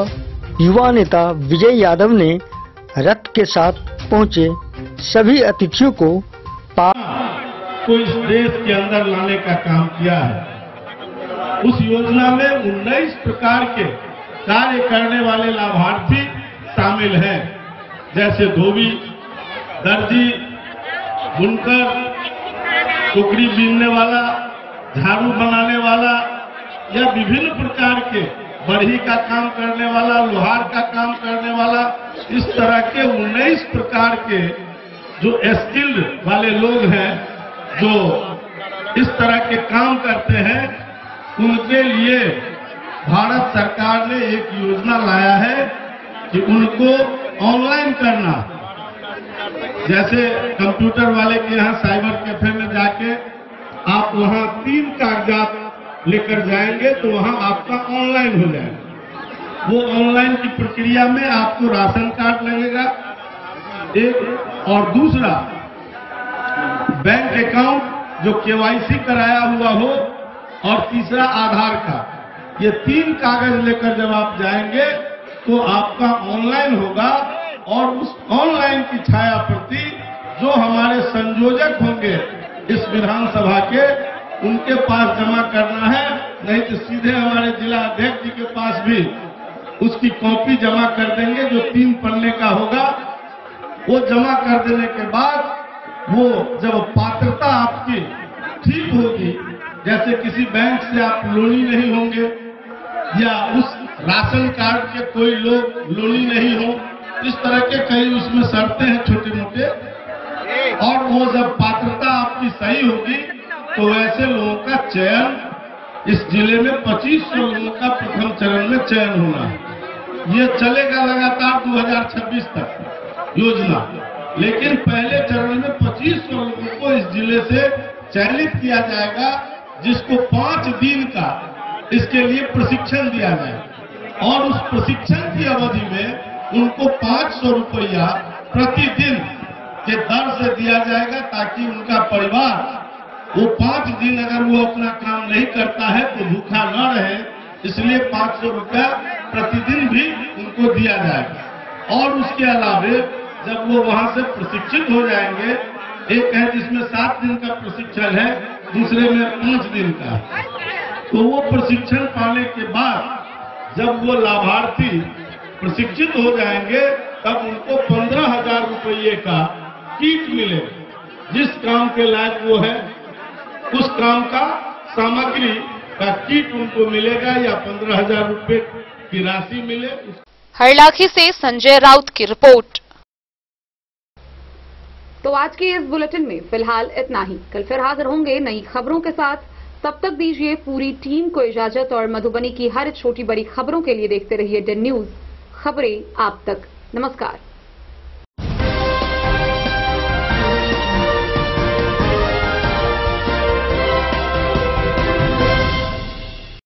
युवा नेता विजय यादव ने रथ के साथ पहुंचे सभी अतिथियों को को इस देश के अंदर लाने का काम किया है। उस योजना में 19 प्रकार के कार्य करने वाले लाभार्थी शामिल हैं, जैसे धोबी, दर्जी, बुनकर, टोकरी बीनने वाला, झाड़ू बनाने वाला या विभिन्न प्रकार के बढ़ी का काम करने वाला, लोहार का काम करने वाला, इस तरह के 19 प्रकार के जो स्किल्ड वाले लोग हैं, जो इस तरह के काम करते हैं, उनके लिए भारत सरकार ने एक योजना लाया है कि उनको ऑनलाइन करना। जैसे कंप्यूटर वाले के यहाँ साइबर कैफे में जाके आप वहाँ 3 कागजात लेकर जाएंगे तो वहाँ आपका ऑनलाइन हो जाएगा। वो ऑनलाइन की प्रक्रिया में आपको राशन कार्ड लगेगा एक, और दूसरा बैंक अकाउंट जो केवाईसी कराया हुआ हो, और तीसरा आधार कार्ड। ये 3 कागज लेकर जब आप जाएंगे तो आपका ऑनलाइन होगा, और उस ऑनलाइन की छाया प्रति जो हमारे संयोजक होंगे इस विधानसभा के, उनके पास जमा करना है, नहीं तो सीधे हमारे जिला अध्यक्ष जी के पास भी उसकी कॉपी जमा कर देंगे जो 3 पन्ने का होगा। वो जमा कर देने के बाद वो जब पात्रता आपकी ठीक होगी, जैसे किसी बैंक से आप लोनी नहीं होंगे या उस राशन कार्ड के कोई लोग लोनी नहीं हो, इस तरह के कई उसमें शर्तें हैं छोटे मोटे, और वो जब पात्रता आपकी सही होगी तो ऐसे लोगों का चयन इस जिले में 2500 लोगों का प्रथम चरण में चयन होना है। ये चलेगा लगातार 2026 तक योजना, लेकिन पहले चरण में 2500 लोगों को इस जिले से चयनित किया जाएगा, जिसको 5 दिन का इसके लिए प्रशिक्षण दिया जाएगा, और उस प्रशिक्षण की अवधि में उनको 500 रुपया प्रतिदिन के दर से दिया जाएगा, ताकि उनका परिवार वो 5 दिन अगर वो अपना काम नहीं करता है तो भूखा न रहे, इसलिए 500 रुपया प्रतिदिन भी उनको दिया जाएगा। और उसके अलावे जब वो वहां से प्रशिक्षित हो जाएंगे, एक है जिसमें 7 दिन का प्रशिक्षण है, दूसरे में 5 दिन का, तो वो प्रशिक्षण पाने के बाद जब वो लाभार्थी प्रशिक्षित हो जाएंगे तब उनको 15,000 रुपये का किट मिलेगा। जिस काम के लायक वो है उस काम का सामग्री का किट उनको मिलेगा, या 15,000 रुपये की राशि मिले। हरलाखी से संजय राउत की रिपोर्ट। तो आज के इस बुलेटिन में फिलहाल इतना ही। कल फिर हाजिर होंगे नई खबरों के साथ। तब तक दीजिए पूरी टीम को इजाजत, और मधुबनी की हर छोटी बड़ी खबरों के लिए देखते रहिए DEN न्यूज, खबरें आप तक। नमस्कार।